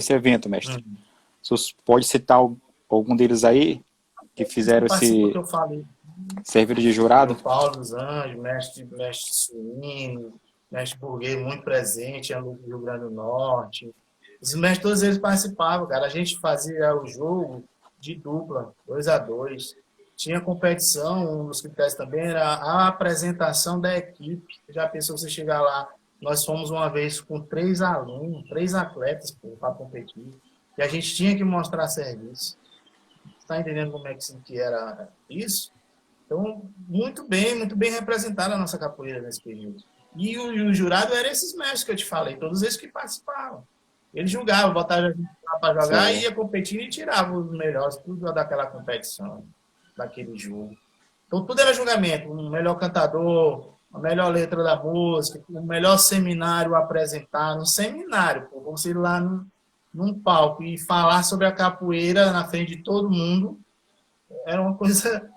evento, mestre. Você pode citar algum deles aí que fizeram esse Que eu falei. serviço de jurado? O Paulo dos Anjos, mestre Suíno, mestre Burguês muito presente no Rio Grande do Norte. Os mestres, todos eles participavam, cara. A gente fazia o jogo de dupla, 2-2. Tinha competição, um dos critérios também era a apresentação da equipe. Já pensou você chegar lá? Nós fomos uma vez com 3 alunos, 3 atletas para competir. E a gente tinha que mostrar serviço. Você está entendendo como é que era isso? Então, muito bem representada a nossa capoeira nesse período. E o jurado eram esses mestres que eu te falei, todos eles que participavam. Eles julgavam, botavam a gente lá para jogar, ia competindo e tiravam os melhores, tudo daquela competição, daquele jogo. Então, tudo era julgamento. O melhor cantador, a melhor letra da música, o melhor seminário apresentar. No seminário, pô, você ir lá num palco e falar sobre a capoeira na frente de todo mundo, era uma coisa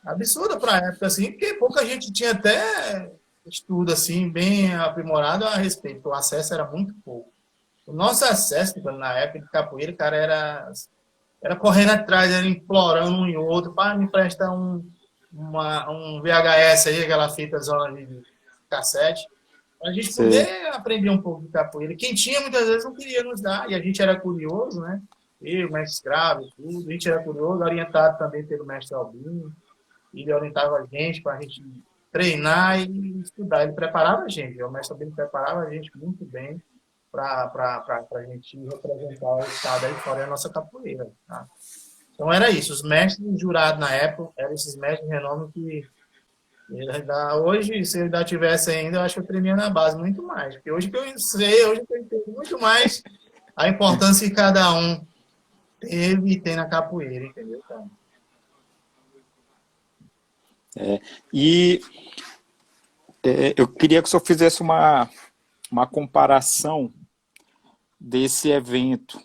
absurda para a época, assim, porque pouca gente tinha até estudo assim, bem aprimorado a respeito. O acesso era muito pouco. O nosso acesso, na época de capoeira, cara, era correndo atrás, era implorando um e outro, para me prestar um VHS aí, aquela fita zona de cassete, para a gente poder aprender um pouco de capoeira. Quem tinha, muitas vezes, não queria nos dar, e a gente era curioso, né? Eu, o mestre Escravo, tudo, a gente era curioso, orientado também pelo mestre Albino. Ele orientava a gente para a gente treinar e estudar. Ele preparava a gente. O mestre Albino preparava a gente muito bem para a gente representar o estado aí fora da nossa capoeira. Tá? Então era isso. Os mestres jurados na época eram esses mestres de renome que hoje, se eu ainda tivesse ainda, eu acho que eu tremia na base muito mais. Porque hoje que eu sei, hoje que eu entendo muito mais a importância que cada um teve e tem na capoeira, entendeu, cara? Eu queria que o senhor fizesse uma comparação desse evento,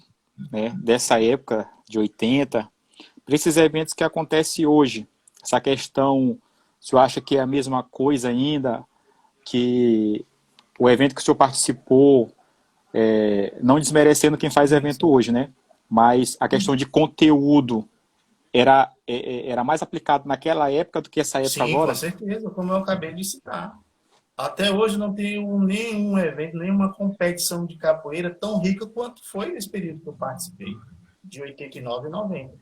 né, dessa época de 80, para esses eventos que acontecem hoje. Essa questão, o senhor acha que é a mesma coisa ainda, que o evento que o senhor participou, não desmerecendo quem faz evento hoje, né, mas a questão de conteúdo era mais aplicado naquela época do que essa época agora? Sim, com certeza, como eu acabei de citar. Até hoje não tem nenhum evento, nenhuma competição de capoeira tão rica quanto foi nesse período que eu participei, de 89 e 90.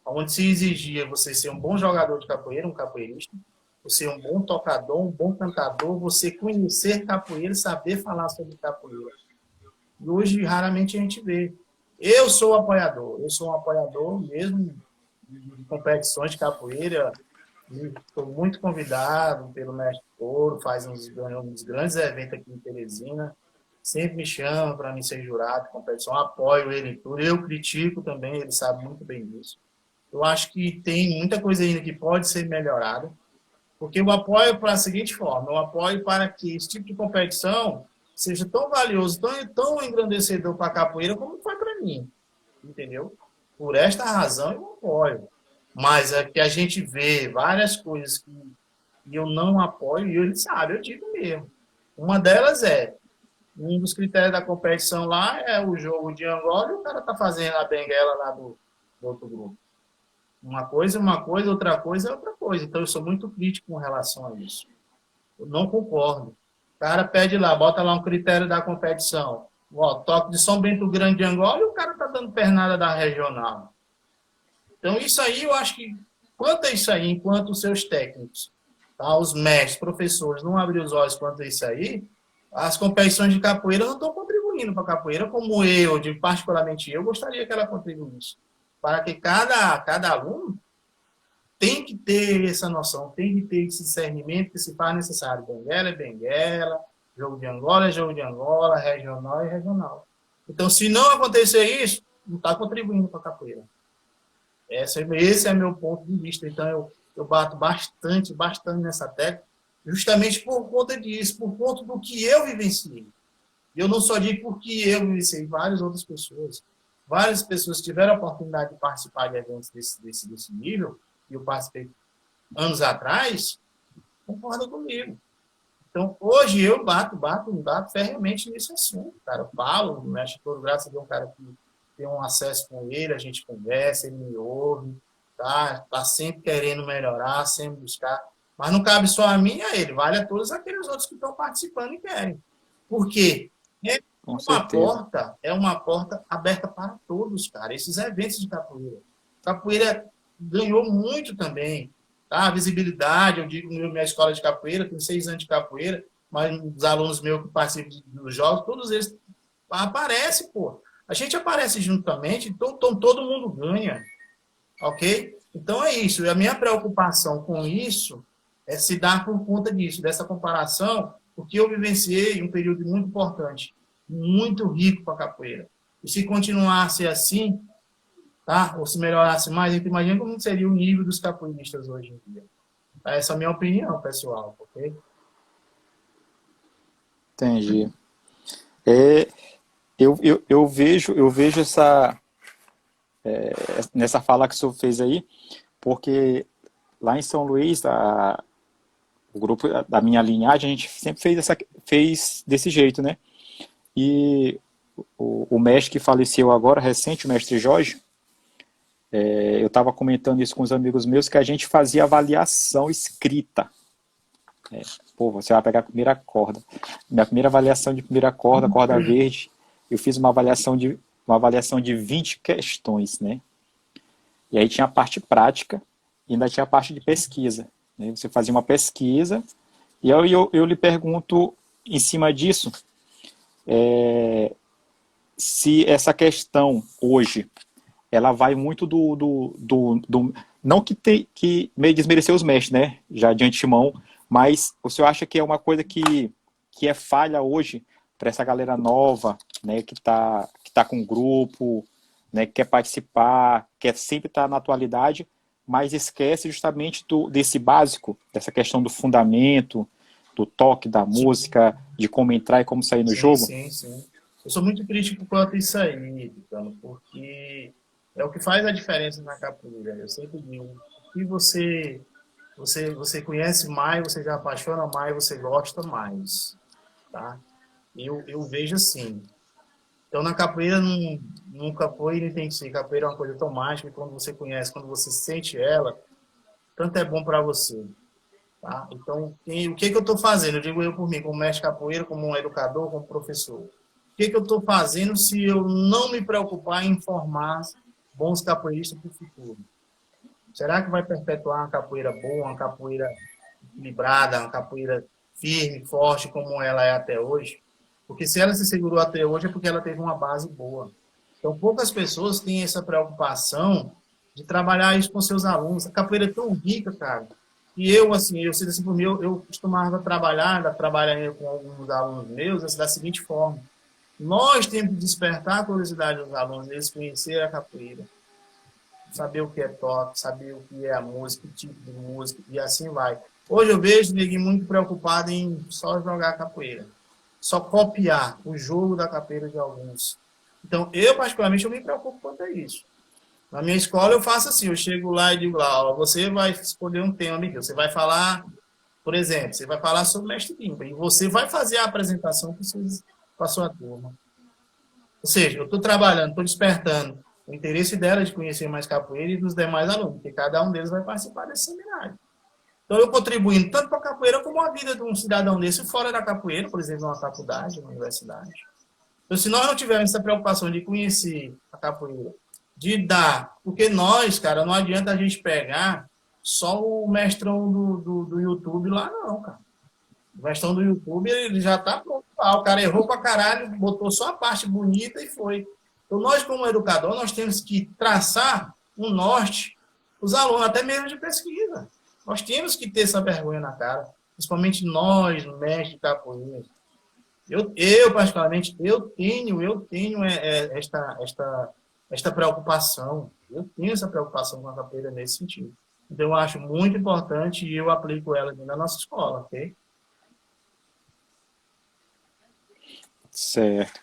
Onde se exigia você ser um bom jogador de capoeira, um capoeirista, você um bom tocador, um bom cantador, você conhecer capoeira e saber falar sobre capoeira. E hoje raramente a gente vê. Eu sou um apoiador mesmo de competições de capoeira. Estou muito convidado pelo mestre Toro, faz uns grandes eventos aqui em Teresina. Sempre me chama para mim ser jurado de competição, apoio ele em tudo. Eu critico também, ele sabe muito bem disso. Eu acho que tem muita coisa ainda que pode ser melhorada, porque eu apoio para a seguinte forma: eu apoio para que esse tipo de competição seja tão valioso, tão engrandecedor para a capoeira como foi para mim, entendeu? Por esta razão eu apoio. Mas é que a gente vê várias coisas que eu não apoio, e ele sabe, eu digo mesmo. Uma delas um dos critérios da competição lá é o jogo de Angola e o cara tá fazendo a benguela lá do outro grupo. Uma coisa, outra coisa é outra coisa. Então eu sou muito crítico com relação a isso. Eu não concordo. O cara pede lá, bota lá um critério da competição. Ó, toque de São Bento Grande de Angola e o cara tá dando pernada da regional. Então, isso aí, eu acho que, quanto a isso aí, enquanto os seus técnicos, tá, os mestres, professores, não abrirem os olhos quanto a isso aí, as competições de capoeira não estão contribuindo para a capoeira, como particularmente eu, gostaria que ela contribuísse. Para que cada aluno tem que ter essa noção, tem que ter esse discernimento que se faz necessário. Benguela é benguela, Jogo de Angola é jogo de Angola, regional é regional. Então, se não acontecer isso, não está contribuindo para a capoeira. Esse é meu ponto de vista. Então, eu bato bastante nessa tecla, justamente por conta disso, por conta do que eu vivenciei. Eu não só digo porque eu vivenciei, várias outras pessoas. Várias pessoas tiveram a oportunidade de participar de eventos desse nível, e eu participei anos atrás, concordam comigo. Então, hoje eu bato ferreamente nesse assunto, cara. Eu falo, o mestre Toro, graças a Deus, um cara que tem um acesso com ele, a gente conversa, ele me ouve, tá sempre querendo melhorar, sempre buscar. Mas não cabe só a mim e a ele, vale a todos aqueles outros que estão participando e querem. Por quê? Com certeza. É uma porta aberta para todos, cara. Esses eventos de capoeira. Capoeira ganhou muito também. Tá? A visibilidade, eu digo, minha escola de capoeira, tenho 6 anos de capoeira, mas os alunos meus que participam dos jogos, todos eles aparecem, pô. A gente aparece juntamente, então todo mundo ganha. Ok? Então é isso. E a minha preocupação com isso é se dar por conta disso, dessa comparação, porque eu vivenciei um período muito importante, muito rico para a capoeira. E se continuasse assim, tá? Ou se melhorasse mais, a gente imagina como seria o nível dos capoeiristas hoje em dia. Essa é a minha opinião, pessoal, ok? Entendi. É, eu vejo nessa fala que o senhor fez aí, porque lá em São Luís, o grupo da minha linhagem, a gente sempre fez desse jeito, né? E o mestre que faleceu agora, recente, o mestre Jorge, eu estava comentando isso com os amigos meus, que a gente fazia avaliação escrita. Pô, você vai pegar a primeira corda. Minha primeira avaliação de primeira corda, corda verde, eu fiz uma avaliação de 20 questões, né? E aí tinha a parte prática e ainda tinha a parte de pesquisa, né? Você fazia uma pesquisa e eu lhe pergunto, em cima disso, se essa questão hoje, ela vai muito não que meio desmerecer os mestres, né? Já de antemão, mas o senhor acha que é uma coisa que é falha hoje para essa galera nova, né? Que tá com um grupo, né? Que quer participar, quer sempre estar na atualidade, mas esquece justamente desse básico, dessa questão do fundamento, do toque da música, de como entrar e como sair no jogo? Sim. Eu sou muito crítico quanto a isso aí, Vicano, porque é o que faz a diferença na capoeira. Eu sempre digo, o que você conhece mais, você já apaixona mais, você gosta mais, tá? Eu vejo assim. Então, na capoeira, nunca foi e nem tem que ser. Capoeira é uma coisa tão mágica, e quando você conhece, quando você sente ela, tanto é bom para você. Tá? Então, o que eu estou fazendo? Eu digo eu por mim, como mestre capoeira, como um educador, como professor. O que eu estou fazendo se eu não me preocupar em formar bons capoeiristas para o futuro? Será que vai perpetuar uma capoeira boa, uma capoeira equilibrada, uma capoeira firme, forte, como ela é até hoje? Porque se ela se segurou até hoje é porque ela teve uma base boa. Então, poucas pessoas têm essa preocupação de trabalhar isso com seus alunos. A capoeira é tão rica, cara. E eu sinto assim por mim, eu costumava trabalhar com alguns alunos meus da seguinte forma. Nós temos que despertar a curiosidade dos alunos, eles conhecerem a capoeira. Saber o que é toque, saber o que é a música, o tipo de música, e assim vai. Hoje eu vejo ninguém muito preocupado em só jogar capoeira. Só copiar o jogo da capoeira de alguns. Então, eu particularmente, eu me preocupo quanto a isso. Na minha escola eu faço assim, eu chego lá e digo lá, ó, você vai escolher um tema, amigo, você vai falar, por exemplo, você vai falar sobre o mestre Limpa, e você vai fazer a apresentação com a sua turma. Ou seja, eu estou trabalhando, estou despertando o interesse dela de conhecer mais capoeira e dos demais alunos, porque cada um deles vai participar desse seminário. Então, eu contribuindo tanto para a capoeira como a vida de um cidadão desse fora da capoeira, por exemplo, numa faculdade, numa universidade. Então, se nós não tivermos essa preocupação de conhecer a capoeira, de dar, porque nós, cara, não adianta a gente pegar só o mestrão do YouTube lá, não, cara. O mestrão do YouTube, ele já tá pronto. O cara errou pra caralho, botou só a parte bonita e foi. Então, nós, como educador, nós temos que traçar um norte, os alunos, até mesmo de pesquisa. Nós temos que ter essa vergonha na cara, principalmente nós, mestres de capoeira. Particularmente, eu tenho esta preocupação. Eu tenho essa preocupação com a capoeira nesse sentido. Então, eu acho muito importante e eu aplico ela na nossa escola, ok? Certo.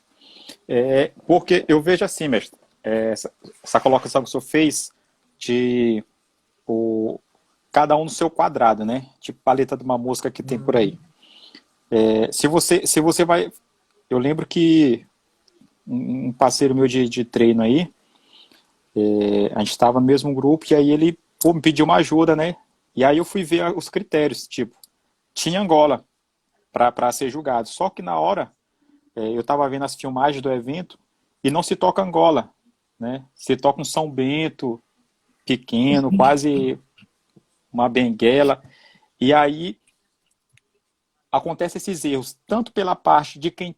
Porque eu vejo assim, mestre, essa colocação que o senhor fez de cada um no seu quadrado, né? Tipo paleta de uma música que tem por aí. Se você vai... Eu lembro que um parceiro meu de treino aí, a gente estava no mesmo grupo, e aí ele me pediu uma ajuda, né? E aí eu fui ver os critérios, tipo, tinha Angola para ser julgado. Só que na hora, eu estava vendo as filmagens do evento e não se toca Angola, né? Se toca um São Bento pequeno, quase uma benguela. E aí acontece esses erros, tanto pela parte de quem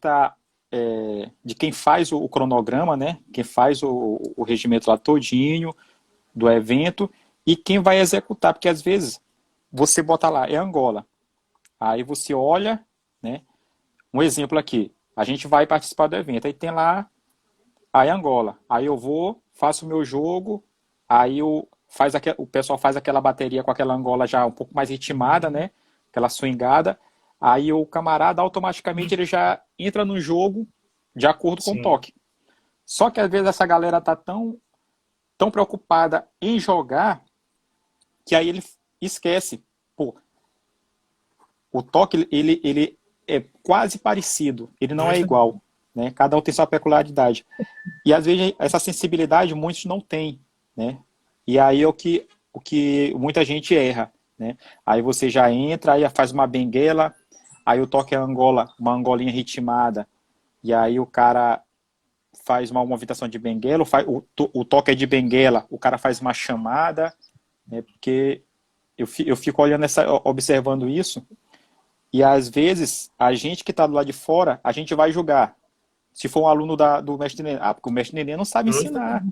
de quem faz o cronograma, né? Quem faz o regimento lá todinho do evento, e quem vai executar, porque às vezes você bota lá, é Angola. Aí você olha, né? Um exemplo aqui, a gente vai participar do evento, aí tem lá, aí Angola. Aí eu vou, faço o meu jogo, aí o pessoal faz aquela bateria com aquela Angola já um pouco mais ritmada, né? Aquela swingada. Aí o camarada automaticamente ele já entra no jogo de acordo com o toque. Só que às vezes essa galera tá tão preocupada em jogar que aí ele esquece. Pô, o toque ele é quase parecido, ele não é igual, né? Cada um tem sua peculiaridade. E às vezes essa sensibilidade muitos não têm, né? E aí é o que muita gente erra, né? Aí você já entra, aí faz uma benguela, aí o toque é Angola, uma angolinha ritmada, e aí o cara faz uma movimentação de benguela, o toque é de benguela, o cara faz uma chamada, né? Porque eu fico olhando observando isso, e às vezes a gente que está do lado de fora, a gente vai julgar. Se for um aluno do mestre Nenê, porque o mestre Nenê não sabe ensinar,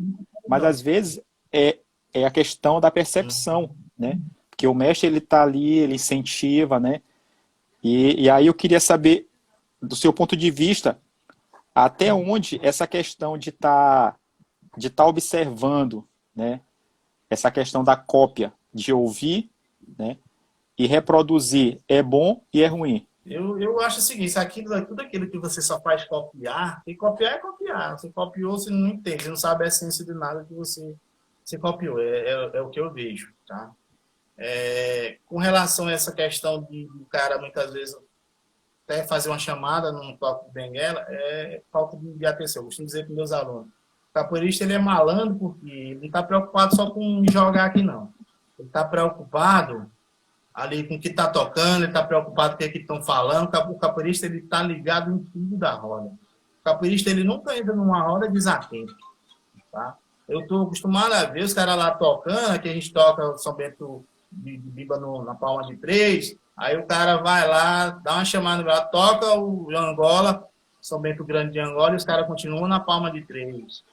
mas às vezes é a questão da percepção, né? Porque o mestre ele está ali, ele incentiva, né? E aí eu queria saber, do seu ponto de vista, até onde essa questão de tá observando, né? Essa questão da cópia, de ouvir, né? E reproduzir é bom e é ruim. Eu acho o seguinte, tudo aquilo que você só faz copiar, e copiar é copiar. Você copiou, você não entende, você não sabe a essência de nada que você copiou. É o que eu vejo, tá? Com relação a essa questão do cara, muitas vezes, até fazer uma chamada num toque de benguela, é falta de atenção. Eu costumo dizer para os meus alunos, o capoeirista ele é malandro porque ele não está preocupado só com jogar aqui, não. Ele está preocupado ali com o que está tocando, ele está preocupado com o que estão falando. O capoeirista ele está ligado em tudo da roda. O capoeirista ele nunca entra numa roda desatento. Tá? Eu estou acostumado a ver os caras lá tocando, aqui a gente toca São Bento de Biba na palma de 3, aí o cara vai lá, dá uma chamada lá, toca o Angola, São Bento Grande de Angola, e os caras continuam na palma de 3.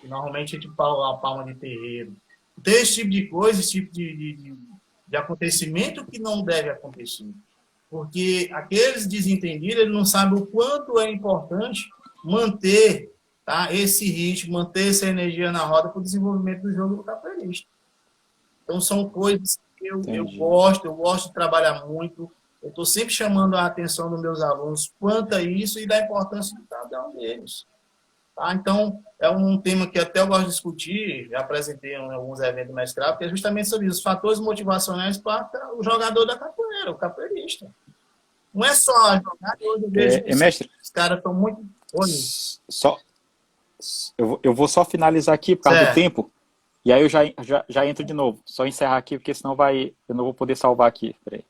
E normalmente a gente fala a palma de terreiro. Então, esse tipo de coisa, esse tipo de acontecimento que não deve acontecer. Porque aqueles desentendidos, eles não sabem o quanto é importante manter, tá, esse ritmo, manter essa energia na roda para o desenvolvimento do jogo do capoeirista. Então, são coisas que eu gosto de trabalhar muito. Eu estou sempre chamando a atenção dos meus alunos quanto a isso e da importância de cada um deles. Tá? Então, é um tema que até eu gosto de discutir, já apresentei em alguns eventos mestrado, que é justamente sobre isso, os fatores motivacionais para o jogador da capoeira, o capoeirista. Não é só jogar, hoje eu vejo mestre, os caras estão muito... Eu vou só finalizar aqui por causa do tempo, e aí eu já entro de novo. Só encerrar aqui, porque senão eu não vou poder salvar aqui. Peraí.